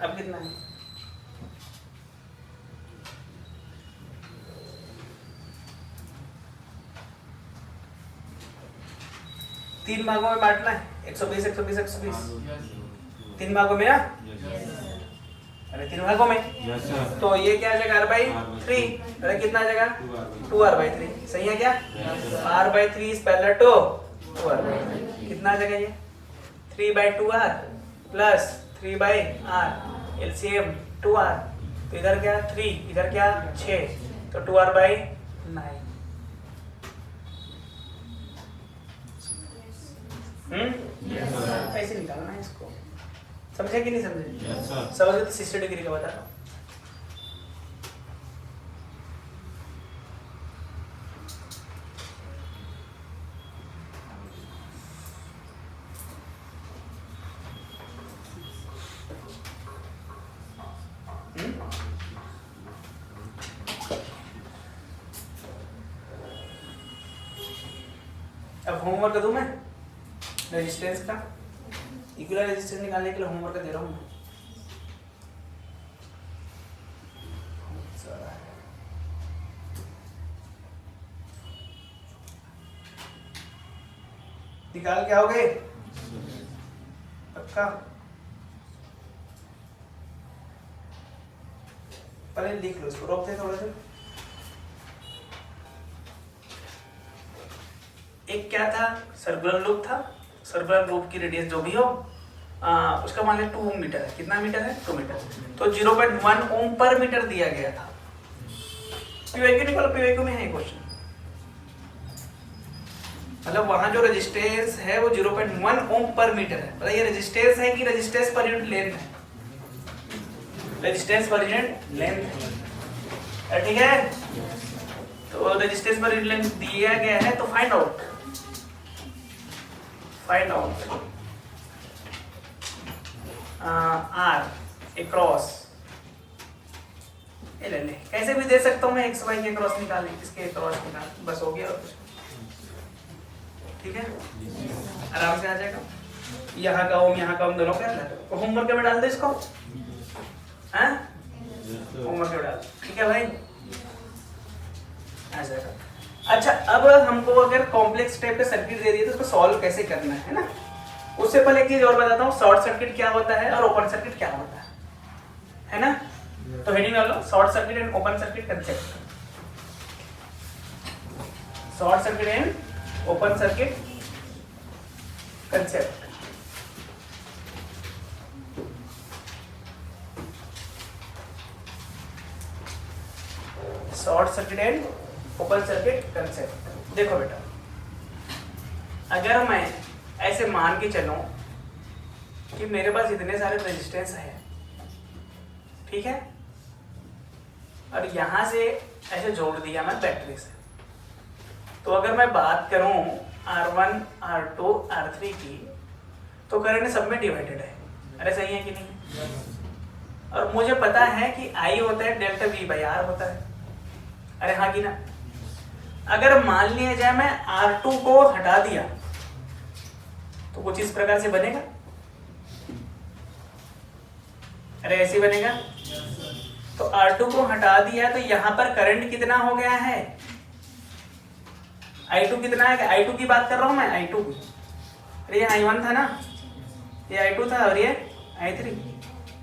अब कितना है? तीन भागों में बांटना है। 120 120 120 तीन भागों में ना। अरे तीन भागों में। Yes sir. तो ये क्या आ जाएगा? r/3। अरे कितना आ जाएगा? 2r/3। सही है क्या? r/3 is parallel to 2r/3। कितना आ जाएगा ये? 3/2r plus 3/r LCM 2r, तो इधर क्या 3, इधर क्या 6, तो 2r/9। ऐसे निकालना है इसको, समझे कि नहीं समझे? Yes, sir. समझे तो 60 डिग्री का बता रहा हूं। अब होमवर्क दूं मैं रेजिस्टेंस का, इक्विवेलेंट रेजिस्टेंस निकालने के लिए होमवर्क दे रहा हूं मैं। निकाल के आओगे पक्का? पहले लिख लो इसको, रोकते थोड़ा सा। एक क्या था, सर्कुलर लूप था। सर्कुलर लूप की रेडियस जो भी हो उसका मान लिया 2 मीटर है। कितना मीटर है? 2 मीटर। तो 0.1 ओम पर मीटर दिया गया था। पीवाईक्यू निकालो, पीवाईक्यू में है क्वेश्चन। मतलब वहां जो रेजिस्टेंस है वो 0.1 ओम पर मीटर है। मतलब ये रेजिस्टेंस है कि रेजिस्टेंस पर यूनिट लेंथ है? रेजिस्टेंस पर यूनिट लेंथ है, ठीक है? तो रेजिस्टेंस पर यूनिट लेंथ दिया गया है, तो फाइंड आउट आर एक्रॉस। ले कैसे भी दे सकता हूँ मैं, एक्स वाई के क्रॉस निकालने, किसके क्रॉस निकाल, बस हो गया और कुछ। ठीक है, आराम से आ जाएगा। यहाँ का ओम यहाँ का ओम दोनों का तो होमवर्क में डाल दो इसको, हैं? होमवर्क में डाल, ठीक है भाई, आ जाएगा। अच्छा, अब हमको अगर कॉम्प्लेक्स टाइप का सर्किट दे दिए तो उसको सॉल्व कैसे करना है ना? उससे पहले एक चीज और बताता हूँ, शॉर्ट सर्किट क्या होता है और ओपन सर्किट क्या होता है ना? तो हेडिंग डालो, short circuit and open circuit concept. Short circuit and open circuit concept. Short circuit and open circuit concept. देखो बेटा, अगर मैं ऐसे मान के चलूं कि मेरे पास इतने सारे रेजिस्टेंस है, ठीक है, और यहां से ऐसे जोड़ दिया मैं बैटरी से, तो अगर मैं बात करूं R1, R2, R3 की, तो करंट सब में डिवाइडेड है। अरे सही है कि नहीं? और मुझे पता है कि I होता है डेल्टा V/R होता है। अरे हाँ कि ना? अगर मान लिया जाए मैं R2 को हटा दिया तो कुछ इस प्रकार से बनेगा। अरे ऐसे बनेगा। तो R2 को हटा दिया तो यहां पर करंट कितना हो गया है? I2 कितना है? I2 की बात कर रहा हूं मैं, I2 की। अरे ये I1 था ना, ये I2 था और ये I3।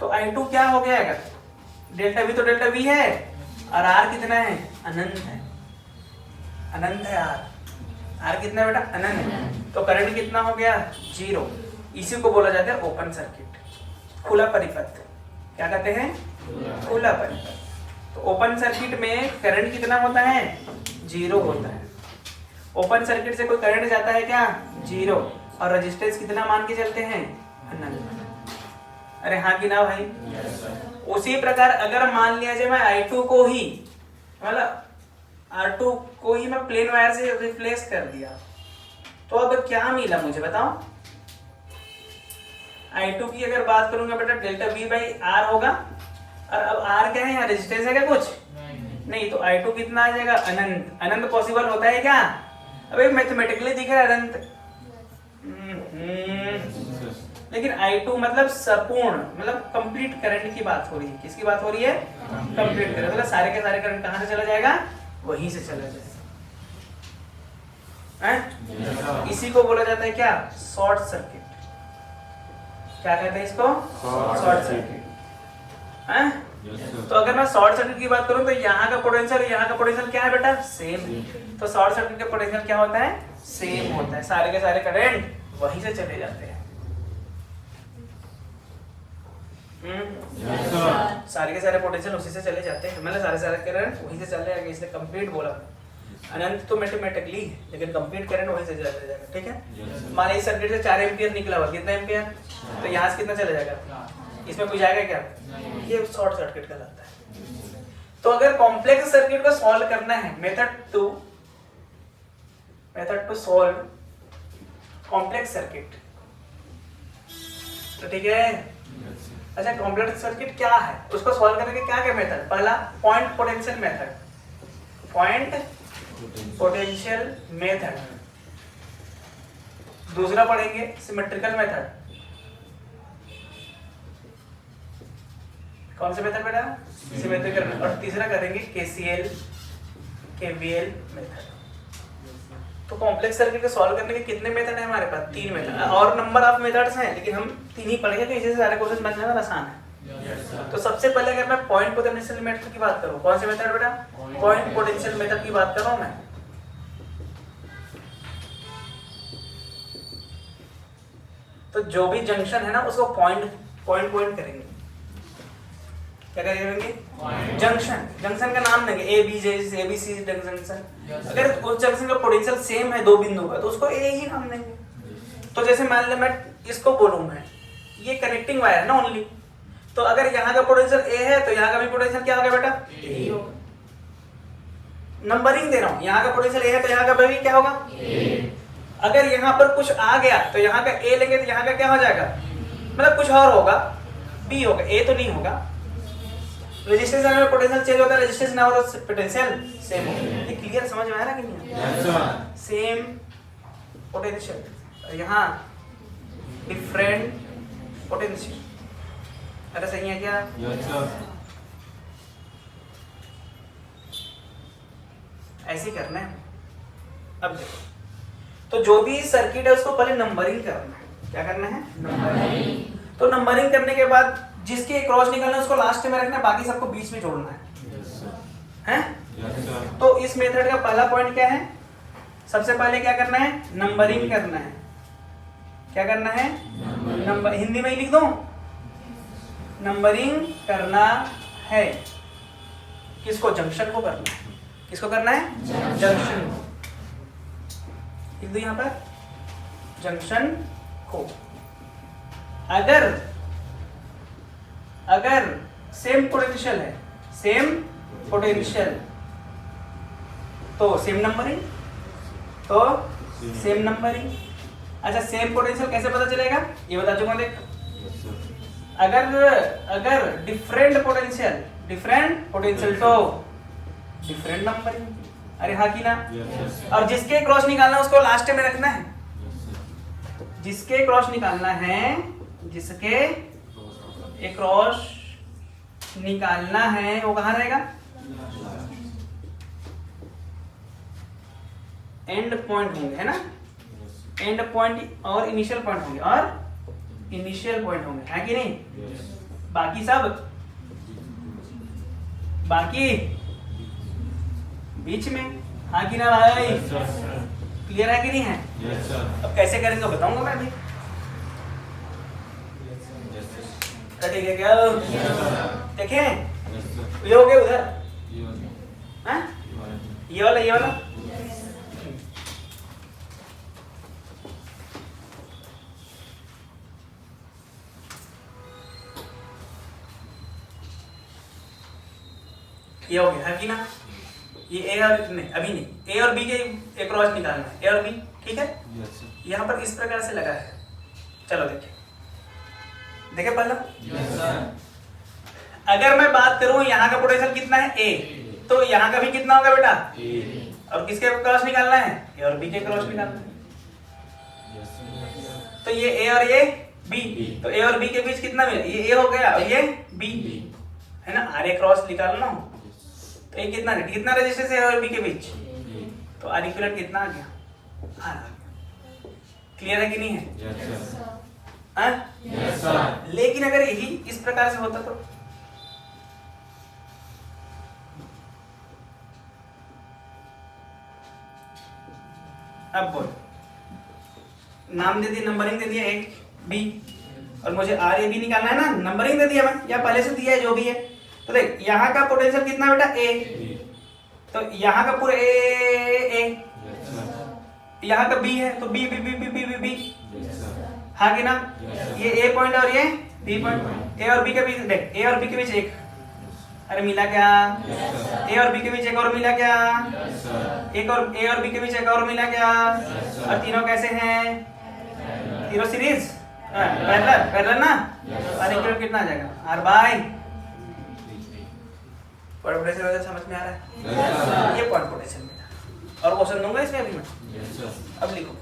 तो I2 क्या हो गया? अगर डेल्टा V तो डेल्टा V है, और R कितना है? अनंत है। अनंत है R कितना है बेटा? अनंत है। तो करंट कितना हो गया? 0। इसी को बोला जाता है ओपन सर्किट, खुला परिपथ। क्या कहते हैं? खुला परिपथ। तो ओपन सर्किट में करंट कितना होता है? 0 होता है। ओपन सर्किट से कोई करंट जाता है क्या? 0। और रेजिस्टेंस कितना मान के चलते हैं? अनंत। अरे हाँ कि ना भाई? उसी प्रकार अगर मान लिया जाए मैं I2 को ही, मतलब R2 को ही मैं प्लेन वायर से रिप्लेस कर दिया, तो अब क्या मिला मुझे बताओ? I2 की अगर बात करूंगा बेटा, डेल्टा V/R होगा। और अब R क्या है? यहाँ रेजिस्टेंस है क्या कुछ? नहीं। तो I2 कितना आ जाएगा? अनंत। अनंत पॉसिबल होता है क्या? अबे मैथमेटिकली दिख रहा है अनंत, लेकिन I2 मतलब संपूर्ण, मतलब कंप्लीट करंट की बात हो रही है। किसकी बात हो रही है? Complete current. मतलब सारे के सारे करंट कहां से चला जाएगा? वहीं से चला जाएगा। इसी को बोला जाता है क्या? Short circuit. क्या कहते हैं इसको? Short circuit. तो अगर मैं शॉर्ट सर्किट की बात करूं तो यहाँ का पोटेंशियल यहाँ का पोटेंशियल क्या है बेटा? सेम। तो शॉर्ट सर्किट का पोटेंशियल क्या होता है? सेम होता है। सारे के सारे करंट वहीं से चले जाते हैं। Yes, sir. सारे के सारे पोटेंशियल उसी से चले जाते हैं, मतलब सारे करंट वहीं से चले जाएंगे, इसलिए कंप्लीट बोला। अनंत तो मैथमेटिकली, लेकिन कंप्लीट करंट वहीं से चले जाएगा, ठीक है। Yes, sir. मान लीजिए सर्किट से 4 एम्पियर निकला हुआ, कितना एम्पियर, तो यहाँ से कितना चला जाएगा, इसमें कोई जाएगा क्या, ये शॉर्ट सर्किट कहलाता है। तो अगर कॉम्प्लेक्स सर्किट को सॉल्व करना है, method to solve complex circuit, तो ठीक है। Yes, sir. अच्छा, कॉम्प्लेक्स सर्किट क्या है, उसको सॉल्व करने के क्या क्या मेथड, पहला point potential method, point potential method. दूसरा पढ़ेंगे सिमेट्रिकल मेथड, कौन सा मेथड बेटा, सिमेट्रिकल। और तीसरा करेंगे केसीएल केवीएल मेथड। तो कॉम्प्लेक्स सर्किट को सॉल्व करने के कितने मेथड हैं हमारे पास, 3 मेथड, और नंबर ऑफ मेथड्स हैं, लेकिन हम 3 ही पढ़ेंगे, तो इसी से सारे क्वेश्चन बन जाना आसान है। तो सबसे पहले अगर मैं पॉइंट पोटेंशियल मेथड की बात करूं, कौन से मेथड बेटा, पॉइंट पोटेंशियल मेथड की बात कर रहा हूं मैं। तो जो भी जंक्शन है ना, उसको पॉइंट करेंगे, क्या करेंगे, जंक्शन का नाम देंगे, ए बी सी जंक्शन। अगर उस जंक्शन का पोटेंशियल सेम है 2 बिंदु का, तो उसको ए ही नाम देंगे। तो जैसे मान लो मैं इसको बोलूं, मैं ये कनेक्टिंग वायर ना ओनली, तो अगर यहाँ का पोटेंशियल ए है, तो यहाँ का भी पोटेंशियल क्या होगा बेटा, ए ही होगा। नंबरिंग दे रहा हूँ, यहाँ का पोटेंशियल ए है, तो यहाँ का भी क्या होगा, ए। अगर यहाँ पर कुछ आ गया, तो यहाँ का ए लेंगे, तो यहाँ का क्या हो जाएगा, मतलब कुछ और होगा, बी होगा, ए तो नहीं होगा। रेजिस्टेंस में पोटेंशियल चेंज होता है, रेजिस्टेंस ना हो तो पोटेंशियल सेम होगा। ये क्लियर समझ में आया ना कि नहीं? Yes, sir. सेम पोटेंशियल, यहाँ डिफरेंट पोटेंशियल। अरे सही है क्या? Yes, sir. ऐसे ही करना है। अब देखो, तो जो भी सर्किट है उसको पहले नंबरिंग करना है। क्या करना है? नंबरिंग। तो नंबरिंग करने के बाद जिसके क्रॉस निकालना है उसको लास्ट में रखना है, बाकी सबको बीच में जोड़ना है। Yes, sir. हैं? Yes, sir. तो इस मेथड का पहला पॉइंट क्या है? सबसे पहले क्या करना है? नंबरिंग करना है। क्या करना है? नंबर, हिंदी में ही लिख दो, नंबरिंग करना है। किसको? जंक्शन को करना है। किसको करना है? जंक्शन को। लिख दो यहाँ पर, जंक्शन को। अगर सेम पोटेंशियल है, सेम पोटेंशियल, तो सेम नंबरिंग, तो सेम नंबरिंग। अच्छा, सेम पोटेंशियल कैसे पता चलेगा ये बता चुका देख। Yes, sir. अगर डिफरेंट पोटेंशियल तो डिफरेंट नंबरिंग। अरे हाँ की ना? Yes, sir. और जिसके क्रॉस निकालना है उसको लास्ट में रखना है। Yes, sir. जिसके क्रॉस निकालना है, जिसके एक क्रॉस निकालना है, वो कहाँ रहेगा? एंड पॉइंट होंगे, है ना? एंड पॉइंट और इनिशियल पॉइंट होंगे, है कि नहीं? Yes. बाकी सब, बाकी बीच में, हाँ कि ना भाई? Yes, sir. क्लियर है कि नहीं है? Yes, sir. अब कैसे करेंगे बताऊंगा मैं अभी। Yes, sir. ठीक है क्या? Yes, sir. देखें, Yes, sir. ये हो गया उधर, ये वाला. हाँ? ये वाला. ये वाला ये हो गया, है कि ना? ये ए और नहीं, अभी नहीं, ए और बी के एक क्रॉस निकालना है, ए और बी, ठीक है? Yes, sir. यहाँ पर इस प्रकार से लगा है। चलो देखे पहला। Yes, sir. अगर मैं बात करूं यहाँ का पोटेंशियल कितना है, ए, तो यहाँ का भी कितना होगा बेटा? A. और किसके क्रॉस निकालना है? ए और बी के क्रॉस निकालना है। Yes, sir. तो ये ए और ये बी, तो ए और बी के बीच कितना मिला? ये ए हो गया और ये बी, है ना? आर ए क्रॉस निकालना हो तो ये कितना रेजिस्टेंस है ए और बी के बीच? तो आर इक्विवेलेंट कितना आ गया? आर आ गया। क्लियर है कि नहीं है? Yes, sir. हाँ? Yes, sir. लेकिन अगर यही इस प्रकार से होता तो अब बोल, नाम दे दिए, नंबरिंग दे दिया, ए बी, और मुझे आर ए बी निकालना है ना, नंबरिंग दे दिया मैं या पहले से दिया है जो भी है। तो देख यहाँ का पोटेंशियल कितना बेटा ए, तो यहाँ का पूरा ए, यहाँ का बी है तो B B B B B B B, हाँ कि ना, ये ए पॉइंट और ये बी पॉइंट, ए और बी के बीच देख, ए और बी के बीच एक, अरे मिला क्या, ए और बी के बीच एक और मिला क्या, एक और ए और बी के बीच एक और मिला क्या, और तीनों कैसे हैं, तीनों सीरीज पैरेलल, पैरेलल ना, और इक्वल कितना आ जाएगा आर बाई पोटेंशियल वगैरह समझ में आ रहा है, ये पॉइंट पोटेंशियल में था। और क्वेश्चन दूंगा इसमें अभी मैं, अब लिखो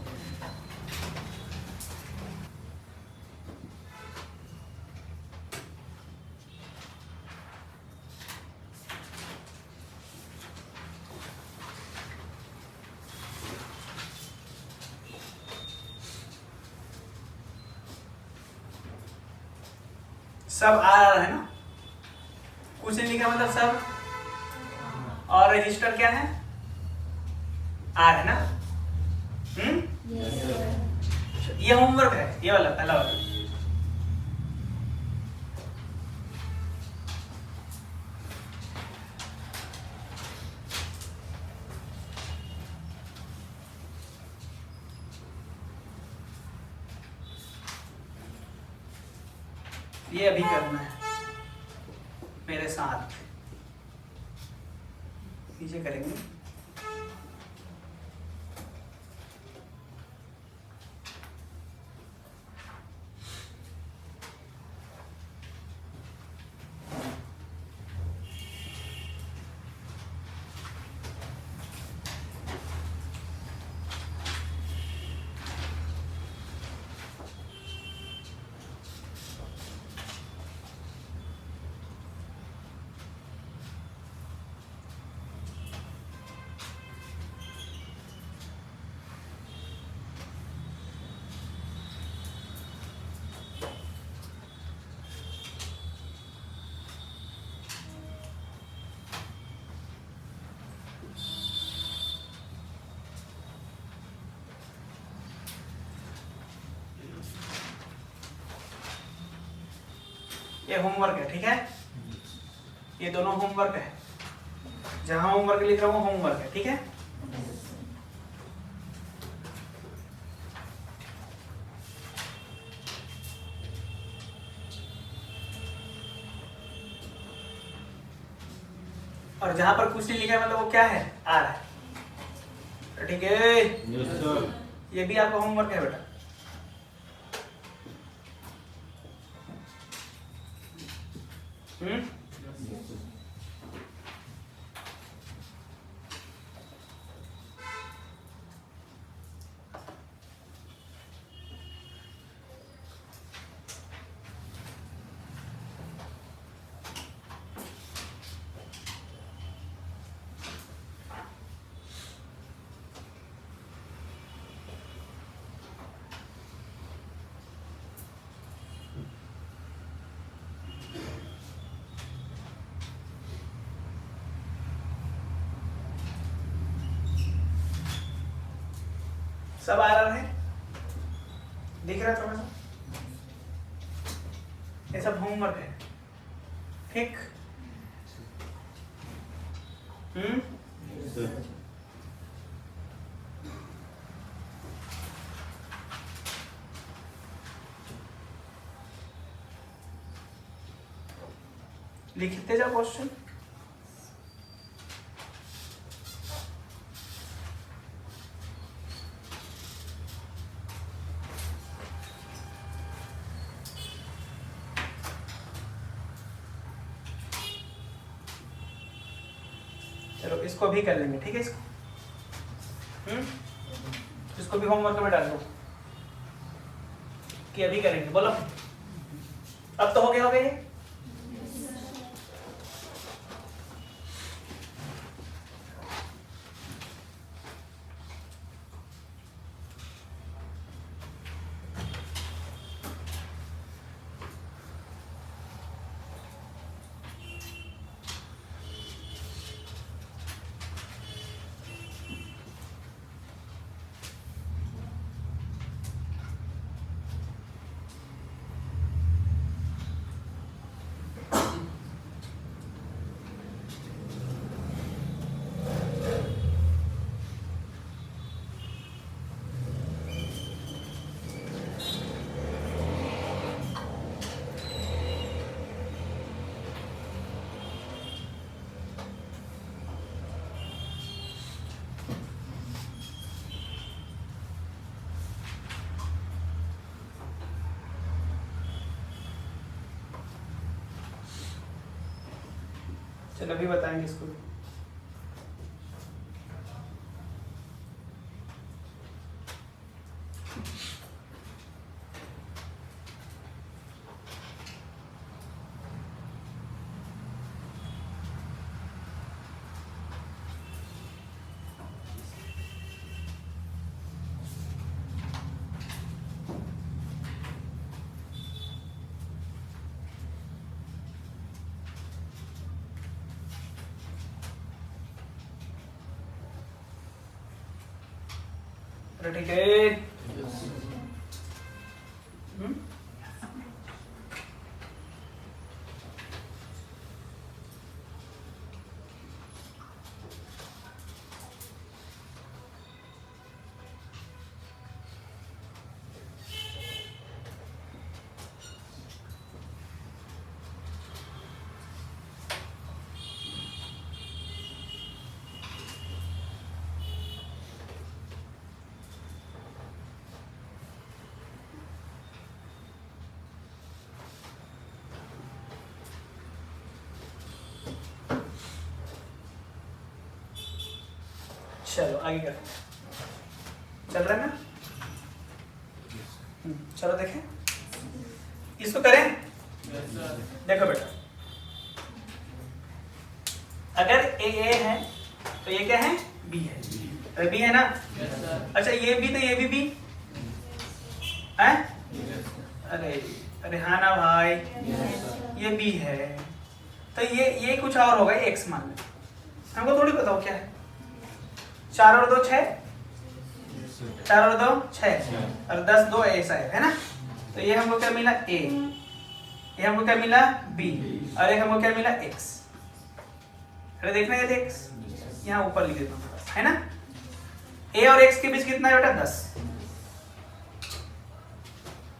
सब आ रहा है ना, कुछ नहीं लिखा मतलब सब, और रजिस्टर क्या है आर है ना, ये होमवर्क है, ये वाला पहला वाला। ये अभी करना है मेरे साथ, नीचे करेंगे। ये होमवर्क है, ठीक है, ये दोनों होमवर्क है, जहां होमवर्क लिख रहा हूँ होमवर्क है, ठीक है। और जहां पर कुछ नहीं लिखा है मतलब वो क्या है आ रहा है, ठीक है, ये भी आपका होमवर्क है बेटा। सब आ रहा है, दिख रहा है थोड़ा सा, ये सब होमवर्क है, ठीक। लिखते जाओ क्वेश्चन। चलो इसको भी कर लेंगे, ठीक है, इसको इसको भी होमवर्क में डाल दो कि अभी करेंगे, बोलो अब तो हो गया ये। चलो अभी बताएंगे इसको। ठीक है। चलो आगे कर, चल रहा है ना? चलो देखें, इसको करें। देखो बेटा, अगर ए है तो ये क्या है? बी है। अरे बी है ना? अच्छा ये बी तो ये भी बी है? अरे अरे हाँ ना भाई, ये बी है तो ये कुछ और होगा, ये एक्स मान लें। हमको थोड़ी पता हो क्या है। 4 और 2 6, 4 और 2 6 और 10 2 ऐसा है ना? तो ये हमको क्या मिला? ए। ये हमको क्या मिला? बी। और एक हमको क्या मिला? एक्स। अरे देखना ये एक्स यहाँ ऊपर लिख देता हूँ, है ना? ए और एक्स के बीच कितना है बेटा? 10।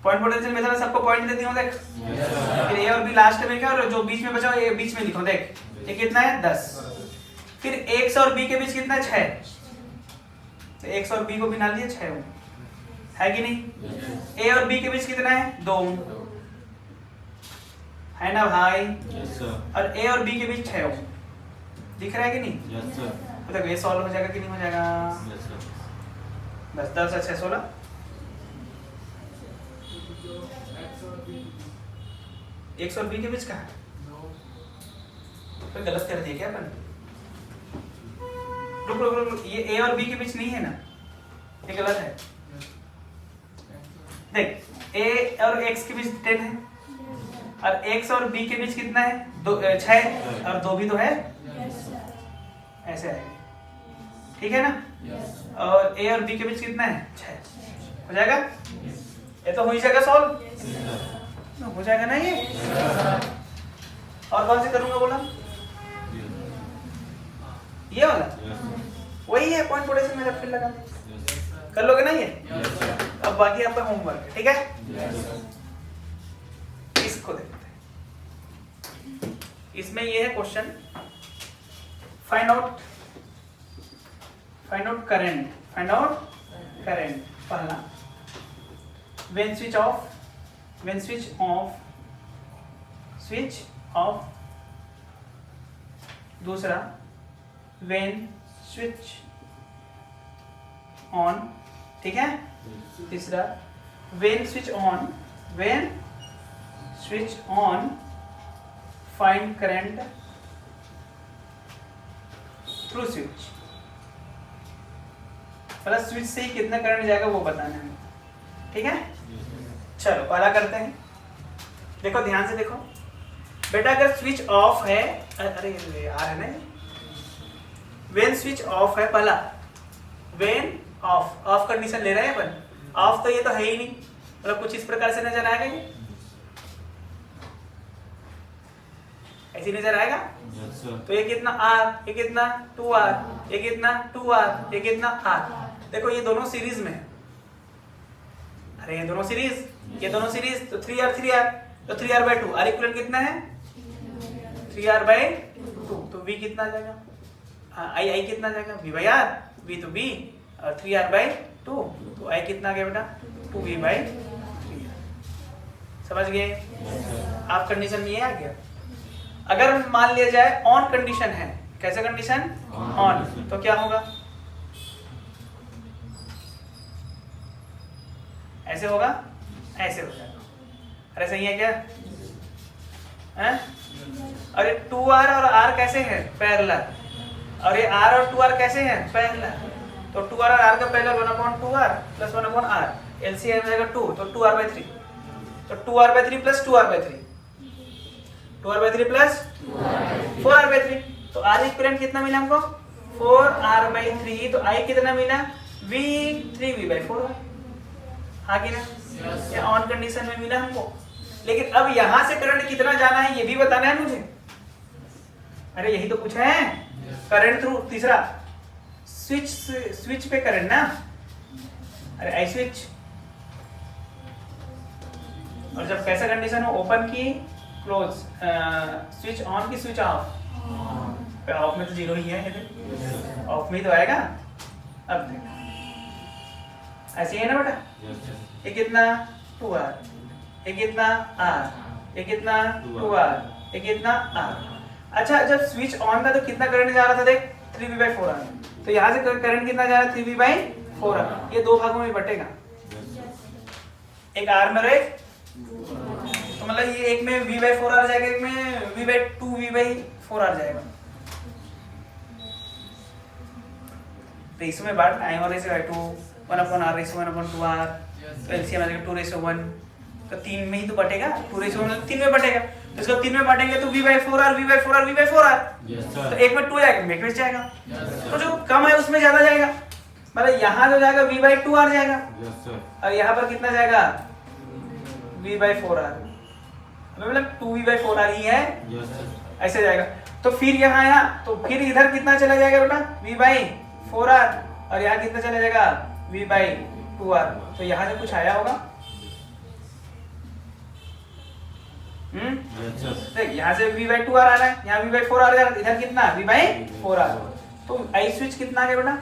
पॉइंट पोटेंशियल मेथड में सबको पॉइंट देती हूँ देख। फिर ए और बी लास्ट में क्या, और जो बीच में बचा ये बीच में लिखो देख। ये कितना है? 10। फिर एक्स और बी के बीच कितना है? 6। तो एक्स और बी को बिना लिए 6 है कि नहीं? ए और बी के बीच कितना है? 2 है ना भाई? और ए और बी के बीच 6 दिख रहा है कि नहीं? तो देखो ये सॉल्व हो जाएगा कि नहीं हो जाएगा? बस 10 और 6 16। एक्स और बी के बीच कहाँ है? तो गलत कर दिया क्या अपन? रुक रुक रुक, ये ए और बी के बीच नहीं है ना, ये गलत है। देख ए और एक्स के बीच 10 है और एक्स और बी के बीच कितना है? 6 और 2 भी तो है, ऐसे है, ठीक है ना? और ए और बी के बीच कितना है? 6 हो जाएगा। ये तो हो ही जाएगा सॉल्व, हो जाएगा ना ये। और कौन सी करूंगा बोला? ये वाला वही है, पॉइंट पोटेंशियल मेरा फिर लगा कर लोगे ना ये? अब बाकी आपका होमवर्क है, ठीक है? इसको देखते हैं। इसमें ये है question, find out current. Find out current पहला, व्हेन स्विच ऑफ। दूसरा, व्हेन स्विच ऑन, ठीक है? तीसरा, when switch on find current through switch. पहला स्विच से ही कितना करंट जाएगा वो बताना है, ठीक है? चलो पहला करते हैं। देखो ध्यान से देखो बेटा, अगर स्विच ऑफ है, अरे यार है ना, व्हेन स्विच ऑफ है पहला, व्हेन ऑफ कंडीशन ले रहे हैं अपन। ऑफ तो ये तो है ही नहीं, मतलब कुछ इस प्रकार से नजर आएगा, ये ऐसे नजर आएगा। तो ये कितना आर, ये कितना 2R, ये कितना 2R, ये कितना R। देखो ये दोनों सीरीज में, अरे ये दोनों सीरीज तो 3R 3R, तो 3R/2। R इक्वल कितना है? 3R/2। तो V कितना आ जाएगा? I कितना आ जाएगा? V/R, V तो V और 3R/2, तो I कितना आ गया बेटा? 2V/3। समझ गए? आप कंडीशन में ये आ गया। अगर मान लिया जाए ऑन कंडीशन है, कैसे कंडीशन? ऑन, तो क्या होगा? ऐसे होगा, ऐसे हो जाएगा। अरे सही है क्या? हैं? अरे 2r और r कैसे है? पैरेलल। और ये r और 2r कैसे हैं? पैरेलल। तो 2r और r का parallel 1/2r plus 1/r, LCM हो जाएगा 2, तो 2r/3। तो 2r/3 plus 2r/3, 2r/3 plus 4r/3। तो r इक्विवेलेंट कितना मिला हमको? 4r/3। तो i कितना मिला? v 3v/4। हाँ कि ना? ये ऑन कंडीशन में मिला हमको। लेकिन अब यहां से करंट कितना जाना है ये भी बताना है मुझे। अरे यही तो पूछा है, करंट थ्रू। तीसरा स्विच पे करंट ना, अरे आई स्विच। और जब कैसा कंडीशन हो? ओपन की, क्लोज, स्विच ऑन की स्विच ऑफ। ऑफ में तो जीरो ही है, ऑफ में ही तो आएगा। अब देखो ऐसे ही है ना बेटा? ये कितना? 2r, ये कितना? r, ये कितना? 2r, ये कितना? r। अच्छा, जब स्विच ऑन था तो कितना करंट जा रहा था? देख 3v/4r। तो यहाँ से करंट कितना जा रहा है? 3v/4r। ये दो भागों में बटेगा, एक r में और एक, तो मतलब ये एक में v/4r जाएगा, एक में v/2v/4r जाएगा। रेशियो में बांटना है, और रेशियो 2 1/r रेशियो 1/2r, तो एलसीएम आ जाएगा 2:1। तो 3 में ही तो बटेगा, 2:1 3 में बटेगा। तो इसको 3 में बांटेंगे तो v/4r v/4r v/4r। तो एक में 2 जाएगा, एक में जाएगा। तो जो कम है उसमें ज्यादा जाएगा, मतलब यहाँ जो जाएगा v/2r जाएगा, और यहाँ पर कितना जाएगा? v/4r। मतलब 2v/4r ही है, ऐसे जाएगा। तो फिर यहाँ आया तो फिर इधर कितना चला जाएगा बेटा? v/4r, और यहाँ कितना चला जाएगा? v/2r। तो यहाँ से कुछ आया होगा? देख यहाँ से v/2r आ रहा है, यहाँ v/4r आ रहा है, इधर कितना? v/4r। तो आई स्विच कितना आ गया बेटा?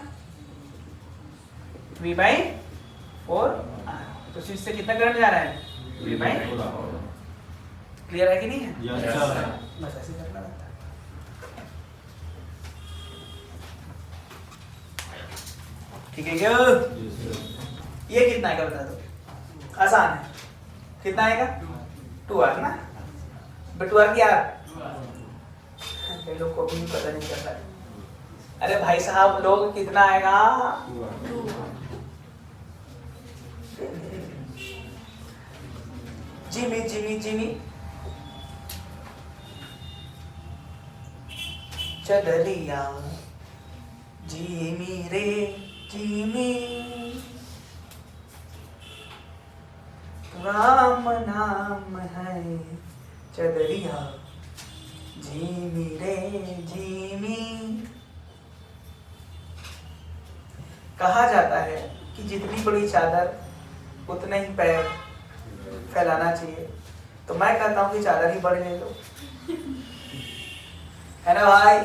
v/4r। तो स्विच से कितना करंट जा रहा है? v/4। क्लियर है कि नहीं है? बस ऐसे करना रहता है। ठीक है क्या? ये कितना आएगा बता दो, आसान है। कितना आएगा? 2r ना, 2r की r। कई लोग को भी पता नहीं चलता। अरे भाई साहब लोग कितना आएगा? जिमी जिमी जिमी चदरिया जिमी रे जिमी, राम नाम है चदरिया जिमी रे जिमी। कहा जाता है कि जितनी बड़ी चादर उतने ही पैर फैलाना चाहिए, तो मैं कहता हूँ कि चादर ही बड़ी ले लो, है ना भाई?